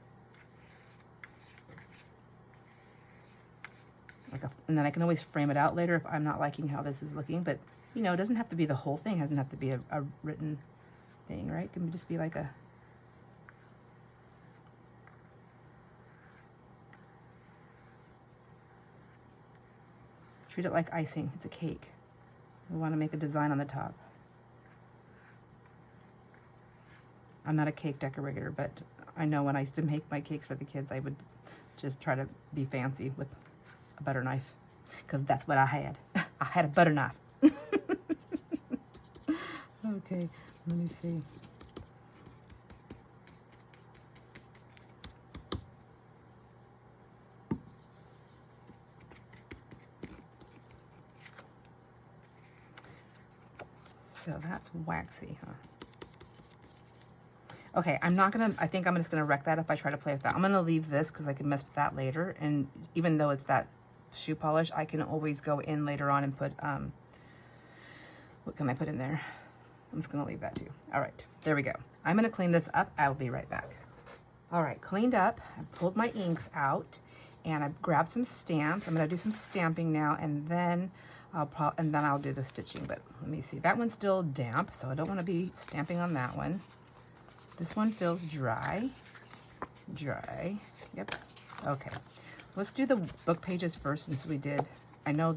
S1: And then I can always frame it out later if I'm not liking how this is looking. But, you know, it doesn't have to be the whole thing. It doesn't have to be a written thing, right? It can just be like a... Treat it like icing. It's a cake. We want to make a design on the top. I'm not a cake decorator, but I know when I used to make my cakes for the kids, I would just try to be fancy with a butter knife, because that's what I had. I had a butter knife. Okay, let me see. So that's waxy, huh? Okay, I think I'm just gonna wreck that if I try to play with that. I'm gonna leave this because I can mess with that later. And even though it's that shoe polish, I can always go in later on and put, what can I put in there? I'm just gonna leave that too. All right, there we go. I'm gonna clean this up. I'll be right back. All right, cleaned up. I pulled my inks out and I grabbed some stamps. I'm gonna do some stamping now, and then I'll do the stitching. But let me see, that one's still damp, so I don't wanna be stamping on that one. This one feels dry. Dry. Yep. Okay. Let's do the book pages first, since we did. I know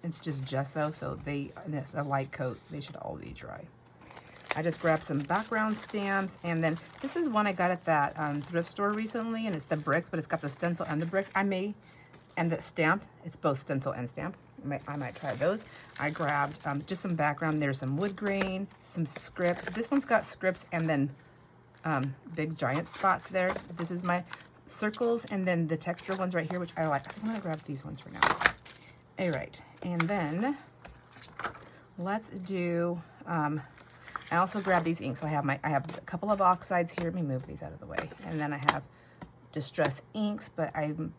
S1: it's just gesso, so and it's a light coat. They should all be dry. I just grabbed some background stamps, and then this is one I got at that thrift store recently, and it's the bricks, but it's got the stencil and the bricks. And the stamp, it's both stencil and stamp. I might try those. I grabbed just some background. There's some wood grain, some script. This one's got scripts and then big giant spots there. This is my circles, and then the texture ones right here, which I like. I think I'm gonna grab these ones for now. All right, and then let's do, I also grabbed these inks. So I have a couple of oxides here. Let me move these out of the way. And then I have distress inks, but I'm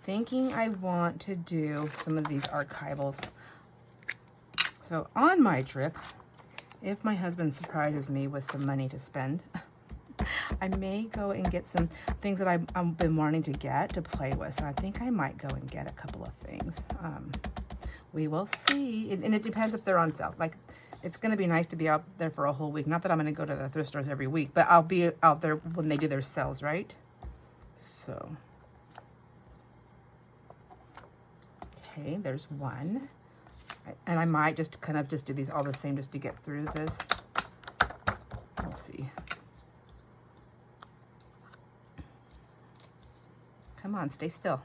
S1: thinking I want to do some of these archivals. So on my trip, if my husband surprises me with some money to spend, I may go and get some things that I've been wanting to get to play with. So I think I might go and get a couple of things. We will see. And it depends if they're on sale. Like, it's going to be nice to be out there for a whole week. Not that I'm going to go to the thrift stores every week, but I'll be out there when they do their sales, right? So, okay, there's one. And I might just kind of just do these all the same just to get through this. Let's see. Come on, stay still.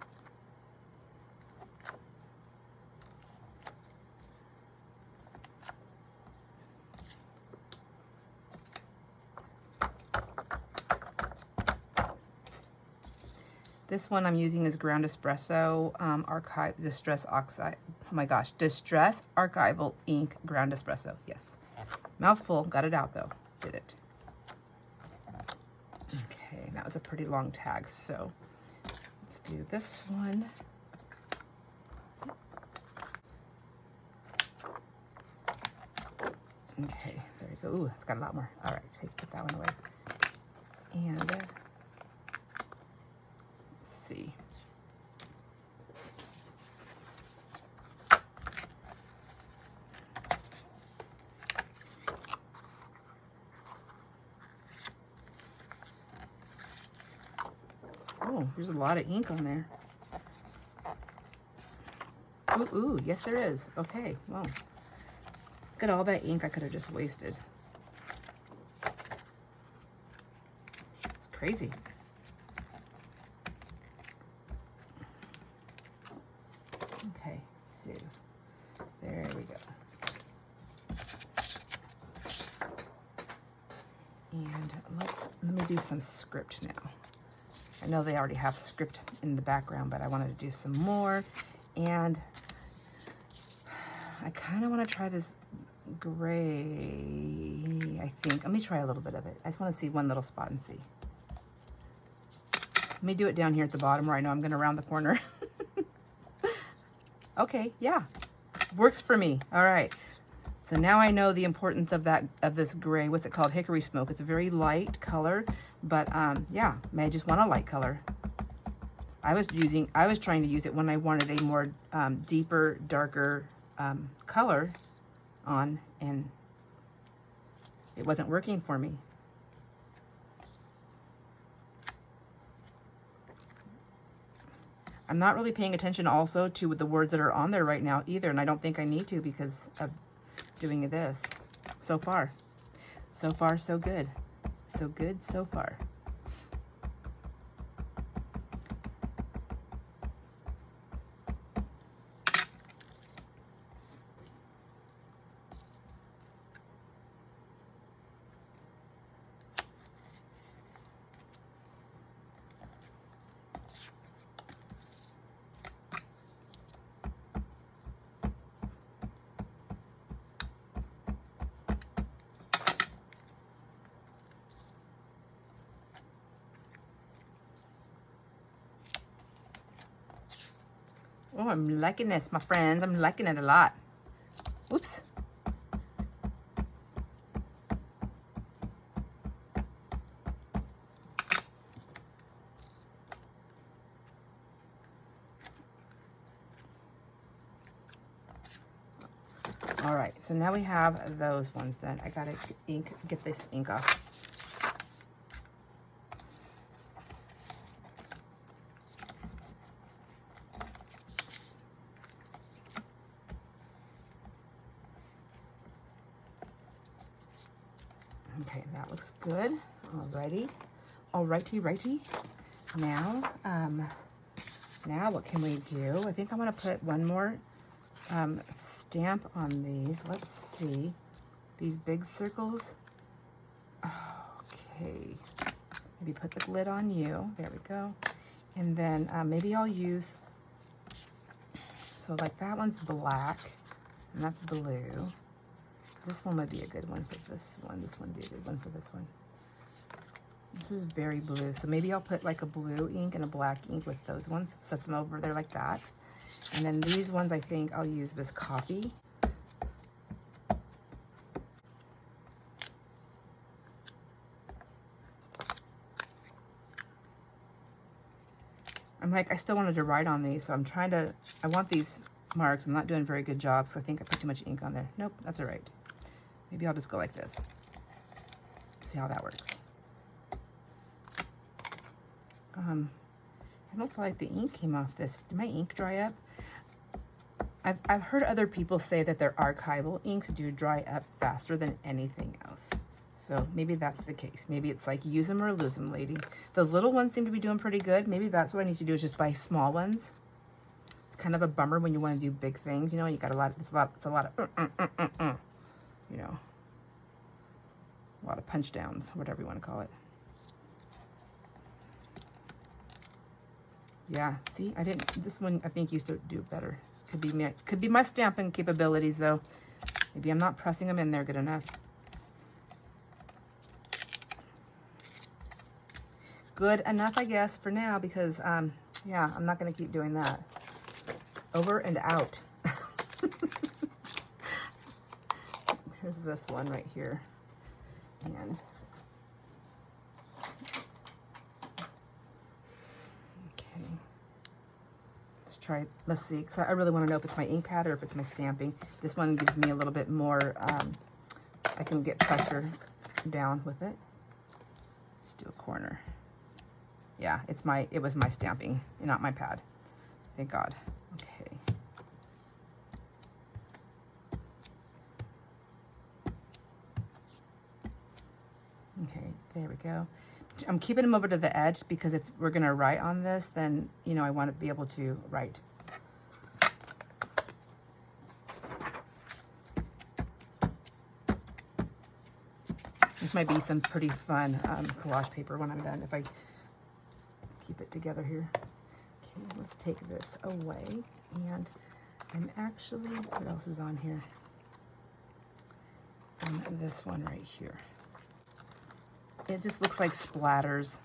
S1: This one I'm using is Ground Espresso Distress Oxide. Oh my gosh, Distress Archival Ink Ground Espresso. Yes. Mouthful. Got it out though. Did it. Okay, that was a pretty long tag. So let's do this one. Okay, there we go. Ooh, it's got a lot more. All right, put that one away. And let's see. Oh, there's a lot of ink on there. Ooh, yes there is. Okay, well, look at all that ink I could have just wasted. It's crazy. Okay, so there we go. let me do some script now. I know they already have script in the background, but I wanted to do some more. And I kind of want to try this gray, I think. Let me try a little bit of it. I just want to see one little spot and see. Let me do it down here at the bottom where I know I'm going to round the corner. Okay, yeah, works for me. All right. So now I know the importance of this gray. What's it called? Hickory smoke. It's a very light color, but yeah, I just want a light color. I was trying to use it when I wanted a more deeper, darker color on, and it wasn't working for me. I'm not really paying attention also to the words that are on there right now either, and I don't think I need to because of doing this. So far, so good. So good so far. Oh, I'm liking this, my friends. I'm liking it a lot. Oops. All right, so now we have those ones done. I gotta get this ink off. Okay, that looks good. Alrighty. Righty. Now, now what can we do? I think I'm gonna put one more stamp on these. Let's see. These big circles. Okay. Maybe put the lid on you. There we go. And then maybe I'll use, so like that one's black and that's blue. This one might be a good one for this one. This one would be a good one for this one. This is very blue. So maybe I'll put like a blue ink and a black ink with those ones. Set them over there like that. And then these ones, I think I'll use this coffee. I'm like, I still wanted to write on these, so I'm trying to, I want these marks. I'm not doing a very good job because I think I put too much ink on there. Nope, that's all right. Maybe I'll just go like this. See how that works. I don't feel like the ink came off this. Did my ink dry up? I've heard other people say that their archival inks do dry up faster than anything else. So maybe that's the case. Maybe it's like use them or lose them, lady. Those little ones seem to be doing pretty good. Maybe that's what I need to do is just buy small ones. It's kind of a bummer when you want to do big things. You know, you got a lot. It's a lot of you know, a lot of punch downs, whatever you want to call it. Yeah, see, I didn't, this one I think used to do better. Could be my stamping capabilities though. Maybe I'm not pressing them in there good enough. Good enough, I guess, for now because, yeah, I'm not going to keep doing that. Over and out. Here's this one right here. And okay, let's see, because I really want to know if it's my ink pad or if it's my stamping. This one gives me a little bit more, I can get pressure down with it. Let's do a corner. Yeah, it was my stamping, not my pad. Thank God. Okay. Okay, there we go. I'm keeping them over to the edge because if we're going to write on this, then, you know, I want to be able to write. This might be some pretty fun collage paper when I'm done, if I keep it together here. Okay, let's take this away. And I'm actually, what else is on here? This one right here. It just looks like splatters.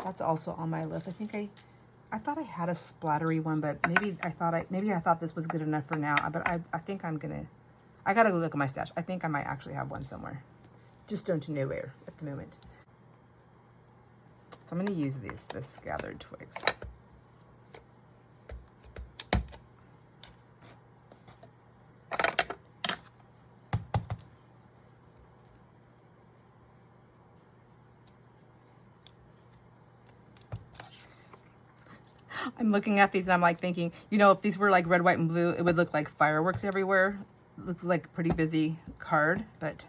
S1: That's also on my list. I think I thought I had a splattery one, but maybe I thought this was good enough for now. But I think I gotta go look at my stash. I think I might actually have one somewhere. Just don't know where at the moment. So I'm gonna use this gathered twigs. I'm looking at these and I'm like thinking, you know, if these were like red, white, and blue, it would look like fireworks everywhere. It looks like a pretty busy card, but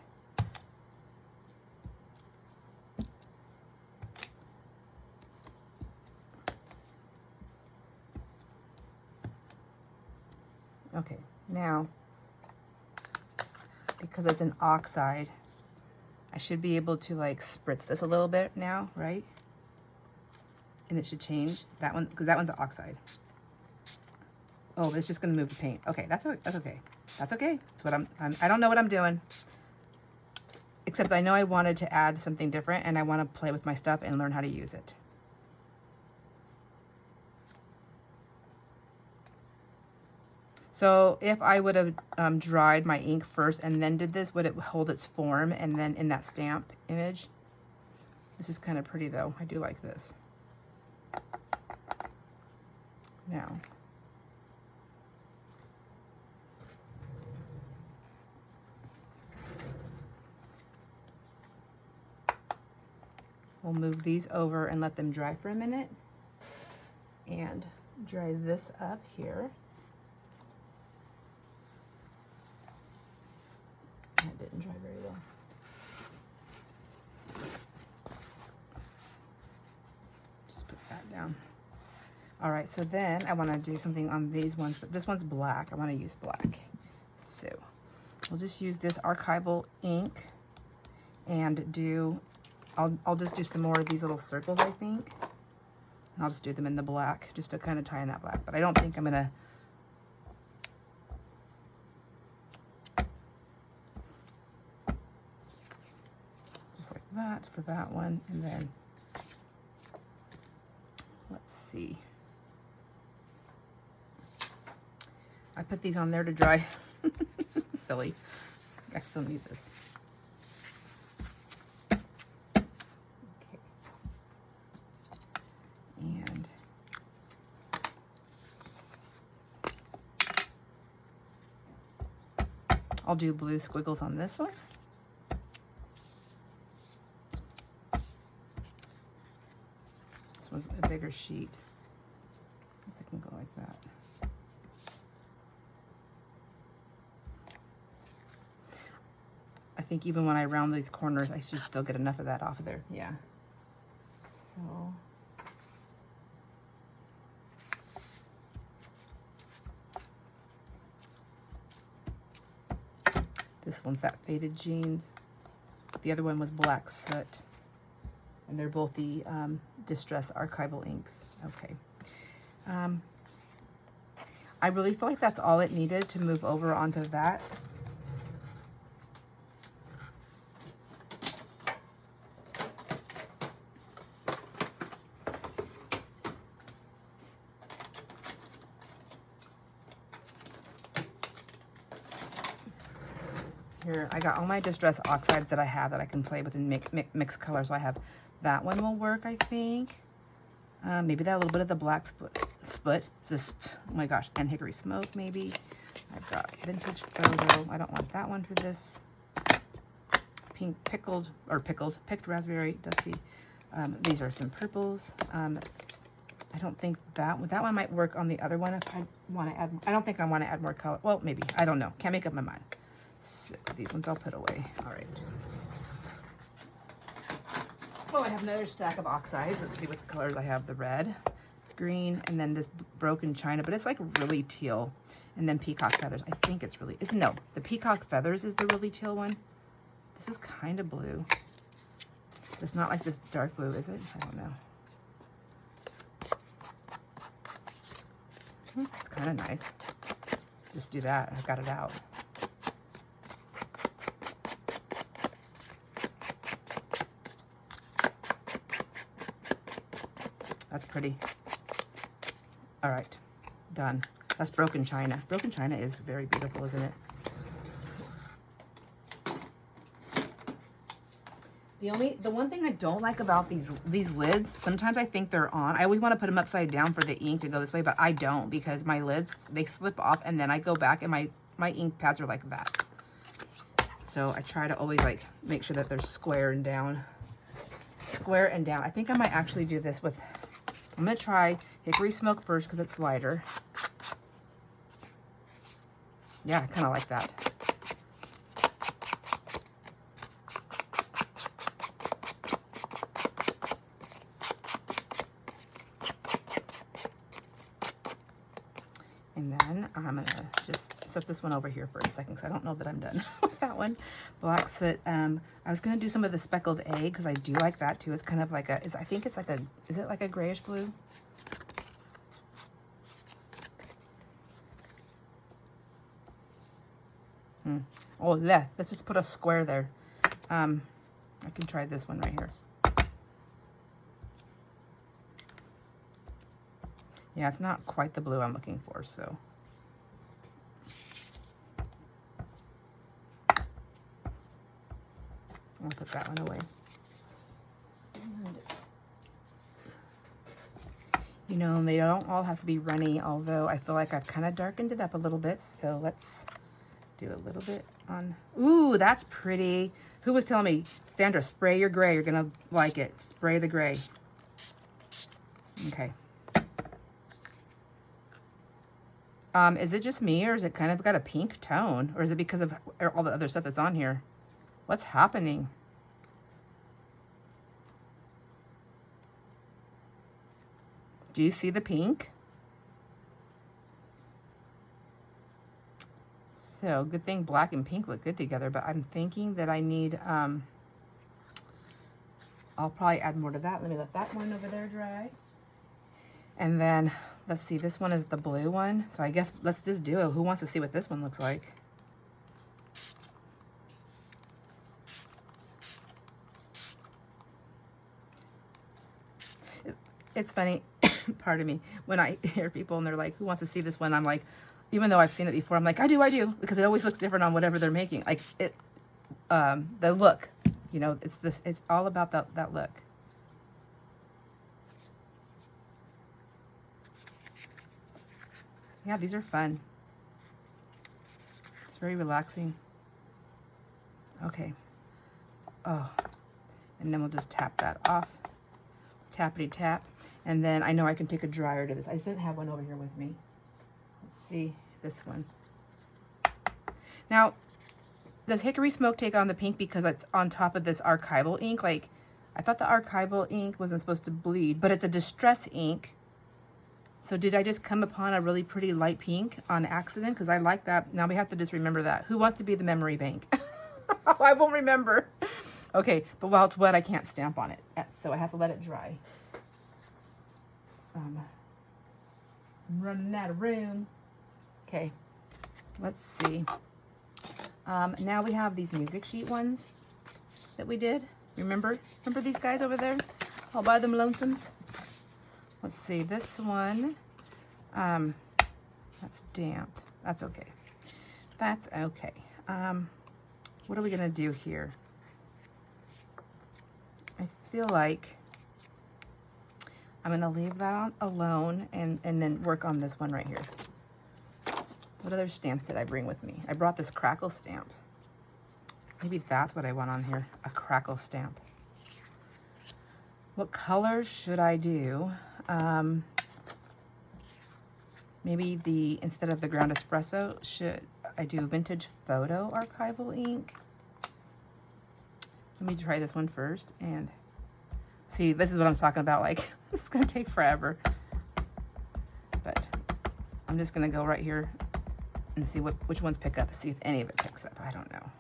S1: okay, now, because it's an oxide, I should be able to like spritz this a little bit now, right? And it should change that one, because that one's an oxide. Oh, it's just gonna move the paint. Okay, that's okay. That's okay. That's what I don't know what I'm doing. Except I know I wanted to add something different and I want to play with my stuff and learn how to use it. So if I would have dried my ink first and then did this, would it hold its form and then in that stamp image? This is kind of pretty though. I do like this. Now, we'll move these over and let them dry for a minute and dry this up here. That didn't dry very well. Just put that down. All right, so then I want to do something on these ones, but this one's black. I want to use black. So we'll just use this archival ink and I'll just do some more of these little circles, I think. And I'll just do them in the black, just to kind of tie in that black. But I don't think I'm gonna, just like that for that one. And then, let's see. I put these on there to dry. Silly. I still need this. Okay. And I'll do blue squiggles on this one. This one's a bigger sheet. I guess I can go like that. I think even when I round these corners, I should still get enough of that off of there. Yeah. So. This one's that faded jeans. The other one was black soot. And they're both the Distress Archival inks. Okay. I really feel like that's all it needed to move over onto that. Here, I got all my Distress oxides that I have that I can play with and mix colors. So I have that one will work, I think. Maybe that little bit of the black split. Just, oh my gosh, and Hickory Smoke maybe. I've got Vintage Photo. I don't want that one for this. Pink picked raspberry, dusty. These are some purples. I don't think that one might work on the other one if I want to add. I don't think I want to add more color. Well, maybe. I don't know. Can't make up my mind. So these ones I'll put away. All right. Oh, I have another stack of oxides. Let's see what the colors I have. The red, green, and then this broken china, but it's like really teal. And then peacock feathers. I think it's really, no, the peacock feathers is the really teal one. This is kind of blue. It's not like this dark blue, is it? I don't know. It's kind of nice. Just do that. I got it out. That's pretty. All right, done. That's Broken China. Broken China is very beautiful, isn't it? The one thing I don't like about these lids, sometimes I think they're on. I always want to put them upside down for the ink to go this way, but I don't, because my lids, they slip off and then I go back and my ink pads are like that. So I try to always like make sure that they're square and down. Square and down. I think I might actually do this with, I'm going to try Hickory Smoke first because it's lighter. Yeah, I kind of like that. And then I'm going to just set this one over here for a second because I don't know that I'm done with that one. Black soot. I was going to do some of the speckled egg because I do like that too. It's kind of like a, I think it's like a, is it like a grayish blue? Oh, yeah. Let's just put a square there. I can try this one right here. Yeah, it's not quite the blue I'm looking for, so. I'll put that one away. And, you know, they don't all have to be runny, although I feel like I've kind of darkened it up a little bit, so let's do a little bit on. Ooh, that's pretty. Who was telling me, Sandra, spray your gray, you're gonna like it. Spray the gray. Okay. Is it just me, or is it kind of got a pink tone? Or is it because of all the other stuff that's on here? What's happening? Do you see the pink? So, good thing black and pink look good together, but I'm thinking that I need, I'll probably add more to that. Let me let that one over there dry. And then, let's see, this one is the blue one. So I guess let's just do it. Who wants to see what this one looks like? It's funny, pardon me, when I hear people and they're like, who wants to see this one? I'm like, even though I've seen it before, I'm like, I do, because it always looks different on whatever they're making. Like, it, the look, you know, it's all about that look. Yeah, these are fun. It's very relaxing. Okay. Oh, and then we'll just tap that off. Tappity tap. And then I know I can take a dryer to this. I just didn't have one over here with me. Let's see this one. Now, does Hickory Smoke take on the pink because it's on top of this archival ink? Like, I thought the archival ink wasn't supposed to bleed, but it's a distress ink. So did I just come upon a really pretty light pink on accident? Because I like that. Now we have to just remember that. Who wants to be the memory bank? I won't remember. Okay, but while it's wet, I can't stamp on it. So I have to let it dry. I'm running out of room. Okay, let's see. Now we have these music sheet ones that we did. Remember these guys over there? All by them lonesomes. Let's see, this one, that's damp. That's okay. That's okay. What are we gonna do here? I feel like I'm gonna leave that alone and then work on this one right here. What other stamps did I bring with me? I brought this crackle stamp. Maybe that's what I want on here, a crackle stamp. What colors should I do? Maybe instead of the ground espresso, should I do vintage photo archival ink? Let me try this one first and see, this is what I'm talking about. Like, this is gonna take forever. But I'm just gonna go right here and see which ones pick up, see if any of it picks up. I don't know.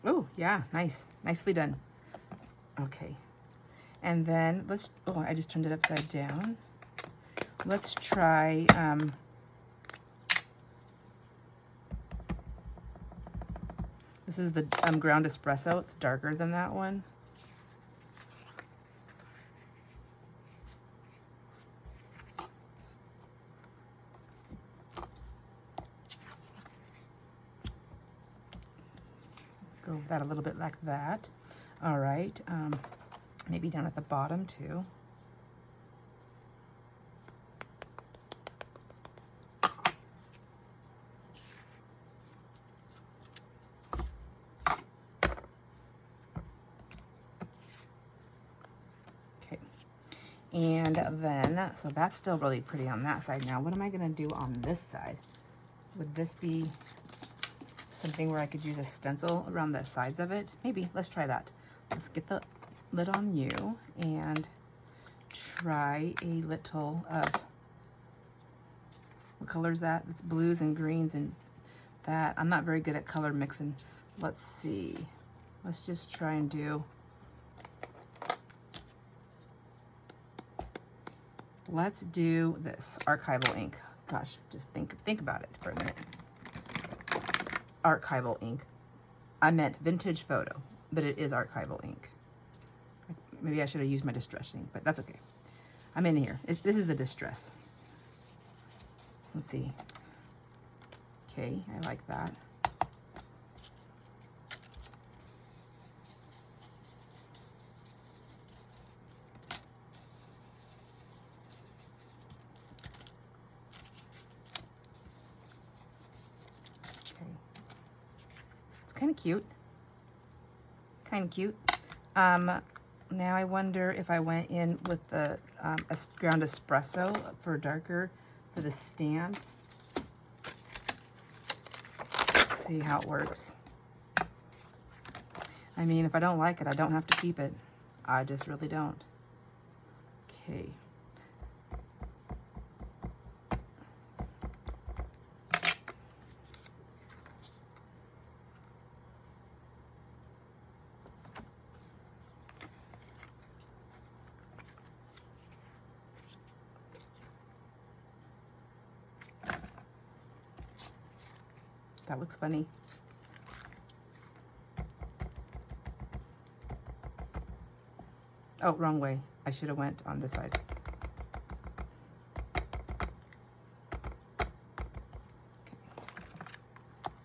S1: Oh, yeah, nice. Nicely done. Okay. And then let's, oh, I just turned it upside down. Let's try, this is the ground espresso. It's darker than that one. Go with that a little bit like that. All right, maybe down at the bottom too. Okay, and then, so that's still really pretty on that side. Now, what am I gonna do on this side? Would this be something where I could use a stencil around the sides of it? Maybe, let's try that. Let's get the lid on you and try a little of, what color is that? It's blues and greens and that. I'm not very good at color mixing. Let's see. Let's just try and do, let's do this, archival ink. Gosh, just think about it for a minute. Archival ink. I meant vintage photo, but it is archival ink. Maybe I should have used my distress ink, but that's okay. I'm in here. This is the distress. Let's see. Okay, I like that. Kind of cute. Kind of cute. Now I wonder if I went in with the ground espresso for darker for the stamp. Let's see how it works. I mean, if I don't like it, I don't have to keep it. I just really don't. Okay. That looks funny. Oh, wrong way. I should have went on this side.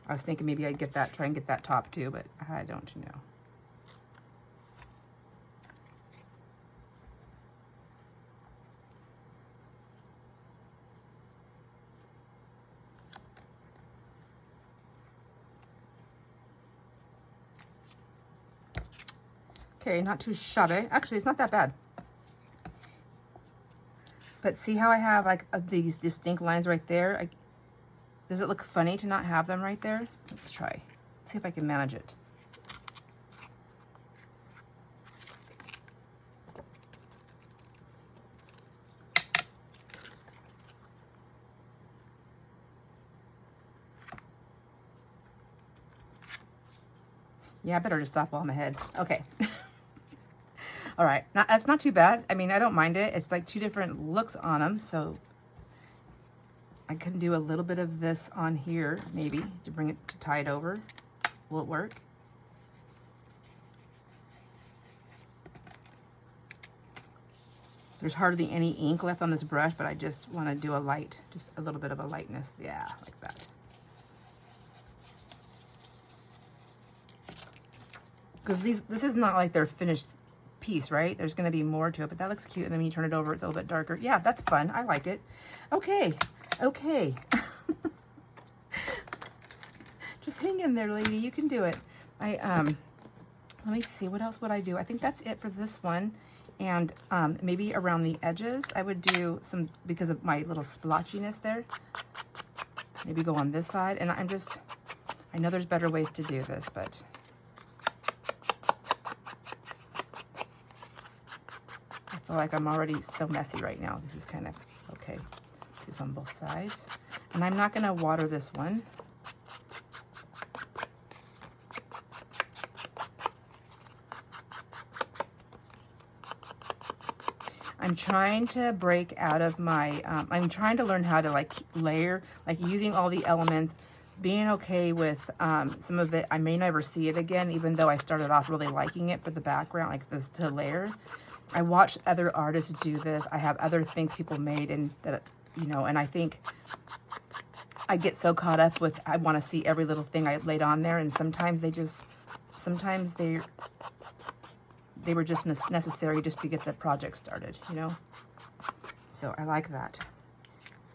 S1: I was thinking maybe I'd get that, try and get that top too, but I don't know. Okay, not too shabby. Actually, it's not that bad. But see how I have like these distinct lines right there? Does it look funny to not have them right there? Let's try. See if I can manage it. Yeah, I better just stop while I'm ahead. Okay. All right, now that's not too bad. I mean, I don't mind it. It's like two different looks on them, so I can do a little bit of this on here, maybe, to bring it, to tie it over. Will it work? There's hardly any ink left on this brush, but I just want to do a light, just a little bit of a lightness. Yeah, like that. Because this is not like their finished piece, right? There's going to be more to it, but that looks cute. And then when you turn it over, it's a little bit darker. Yeah, that's fun. I like it. Okay. Okay. Just hang in there, lady. You can do it. Let me see. What else would I do? I think that's it for this one. And maybe around the edges, I would do some, because of my little splotchiness there. Maybe go on this side. And I know there's better ways to do this, but I feel like I'm already so messy right now. This is kind of okay. Do this on both sides. And I'm not going to water this one. I'm trying to break out of my, I'm trying to learn how to like layer, like using all the elements, being okay with some of it. I may never see it again, even though I started off really liking it for the background, like this to layer. I watched other artists do this. I have other things people made and that, you know, and I think I get so caught up with, I want to see every little thing I laid on there. And sometimes they were just necessary just to get the project started, you know? So I like that.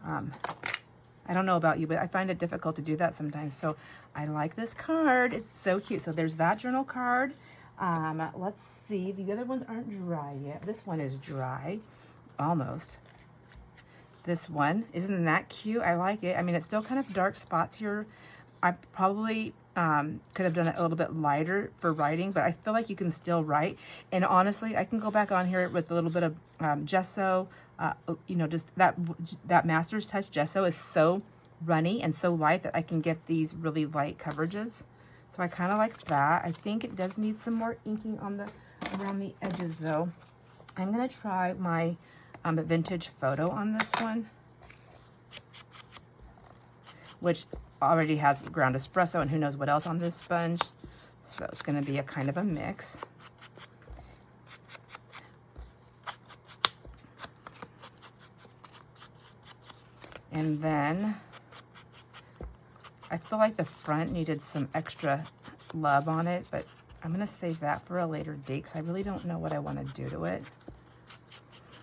S1: I don't know about you, but I find it difficult to do that sometimes. So I like this card. It's so cute. So there's that journal card. Let's see. The other ones aren't dry yet. This one is dry, almost. This one, isn't that cute? I like it. I mean, it's still kind of dark spots here. I probably could have done it a little bit lighter for writing, but I feel like you can still write. And honestly, I can go back on here with a little bit of gesso. You know, just that Master's Touch gesso is so runny and so light that I can get these really light coverages. So I kind of like that. I think it does need some more inking on the around the edges though. I'm gonna try my vintage photo on this one, which already has ground espresso and who knows what else on this sponge. So it's gonna be a kind of a mix. And then I feel like the front needed some extra love on it, but I'm gonna save that for a later date because I really don't know what I want to do to it.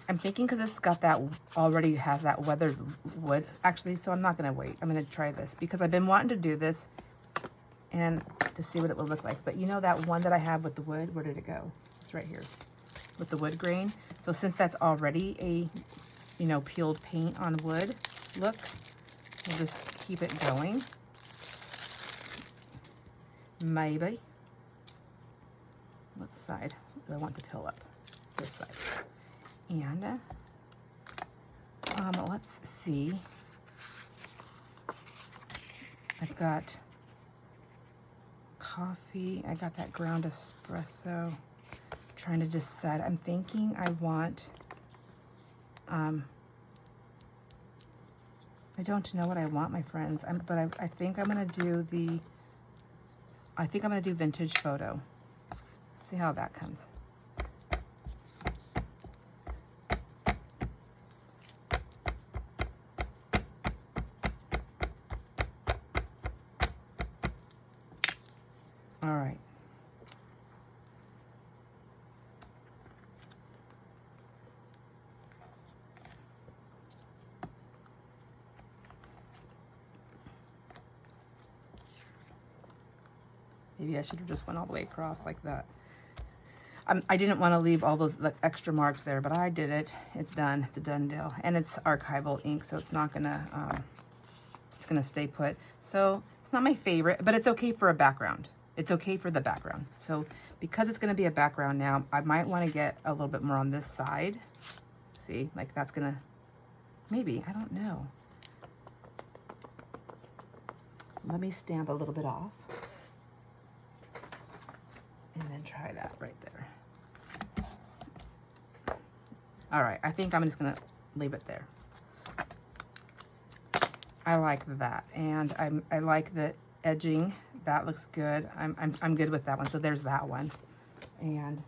S1: I'm thinking because it's got that, already has that weathered wood, actually, so I'm not gonna wait. I'm gonna try this because I've been wanting to do this and to see what it will look like. But you know that one that I have with the wood, where did it go? It's right here with the wood grain. So since that's already a, you know, peeled paint on wood look, we'll just keep it going. Maybe. What side do I want to peel up? This side. And let's see. I've got coffee. I got that ground espresso. Trying to decide. I'm thinking I want. I don't know what I want, my friends. But I think I'm gonna do the. I think I'm gonna do vintage photo. See how that comes. All right. Maybe I should have just went all the way across like that. I didn't want to leave all those extra marks there, but I did it. It's done. It's a done deal. And it's archival ink, so it's not gonna, it's gonna stay put. So it's not my favorite, but it's okay for a background. It's okay for the background. So because it's gonna be a background now, I might want to get a little bit more on this side. See, like that's gonna, maybe, I don't know. Let me stamp a little bit off. And then try that right there. All right, I think I'm just gonna leave it there. I like that, and I like the edging. That looks good. I'm good with that one. So there's that one. And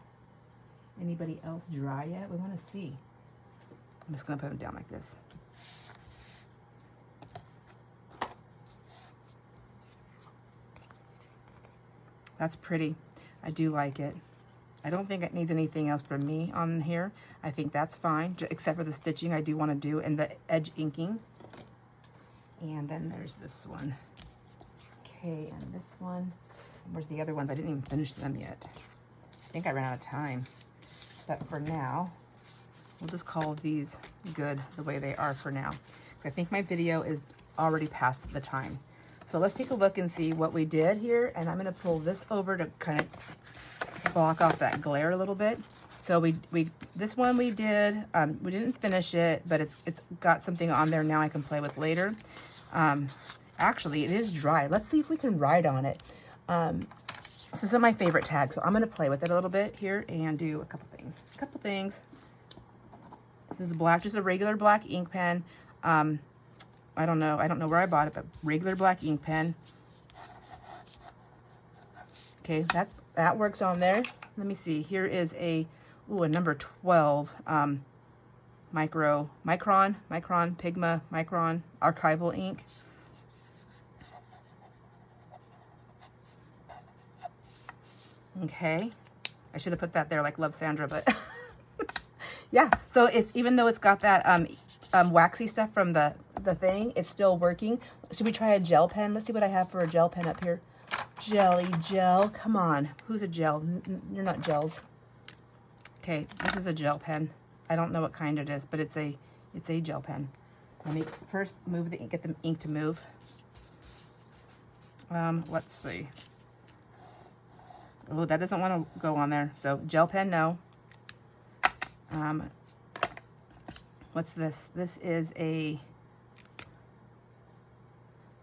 S1: anybody else dry yet? We want to see. I'm just gonna put them down like this. That's pretty. I do like it. I don't think it needs anything else from me on here. I think that's fine, except for the stitching I do want to do and the edge inking. And then there's this one. Okay, and this one. Where's the other ones? I didn't even finish them yet. I think I ran out of time. But for now, we'll just call these good the way they are for now. I think my video is already past the time. So let's take a look and see what we did here. And I'm gonna pull this over to kind of block off that glare a little bit. So this one we did, we didn't finish it, but it's got something on there now I can play with later. Actually, it is dry. Let's see if we can write on it. This is my favorite tag, so I'm gonna play with it a little bit here and do a couple things. This is black, just a regular black ink pen. I don't know where I bought it, but regular black ink pen. Okay, that works on there. Let me see. Here is a number 12 micron Pigma micron archival ink. Okay, I should have put that there like Love Sandra, but yeah. So it's, even though it's got that waxy stuff from the thing, it's still working. Should we try a gel pen? Let's see what I have for a gel pen up here. Jelly gel, come on. Who's a gel? You're not gels. Okay, this is a gel pen. I don't know what kind it is, but it's a gel pen. Let me first move the ink, get the ink to move. Let's see. Oh, that doesn't want to go on there. So gel pen, no. What's this? This is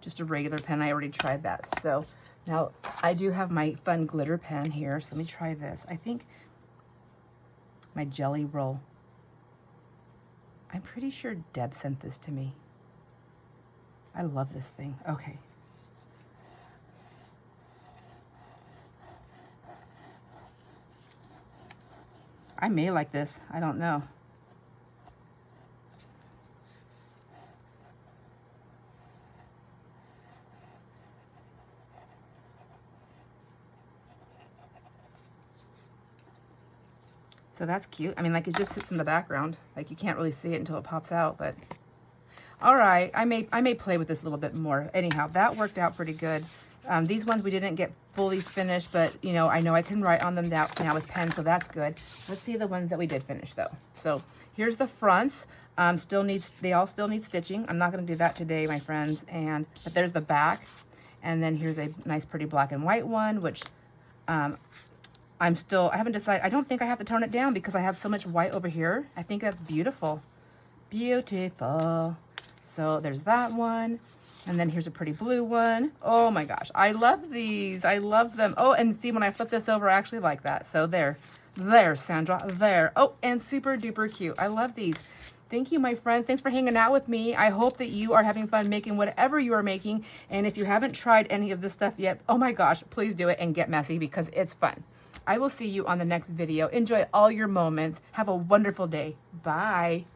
S1: just a regular pen. I already tried that. So now I do have my fun glitter pen here. So let me try this. I think my jelly roll. I'm pretty sure Deb sent this to me. I love this thing. Okay. I may like this. I don't know. So that's cute. I mean, like, it just sits in the background. Like, you can't really see it until it pops out, but all right. I may play with this a little bit more. Anyhow, that worked out pretty good. These ones we didn't get fully finished, but you know I can write on them now with pen, so that's good. Let's see the ones that we did finish though. So here's the fronts. They all still need stitching. I'm not going to do that today, my friends. But there's the back, and then here's a nice, pretty black and white one, which I haven't decided. I don't think I have to tone it down because I have so much white over here. I think that's beautiful, beautiful. So there's that one. And then here's a pretty blue one. Oh my gosh, I love these. I love them. Oh, and see, when I flip this over, I actually like that. So there, Sandra, there. Oh, and super duper cute. I love these. Thank you, my friends. Thanks for hanging out with me. I hope that you are having fun making whatever you are making. And if you haven't tried any of this stuff yet, oh my gosh, please do it and get messy because it's fun. I will see you on the next video. Enjoy all your moments. Have a wonderful day. Bye.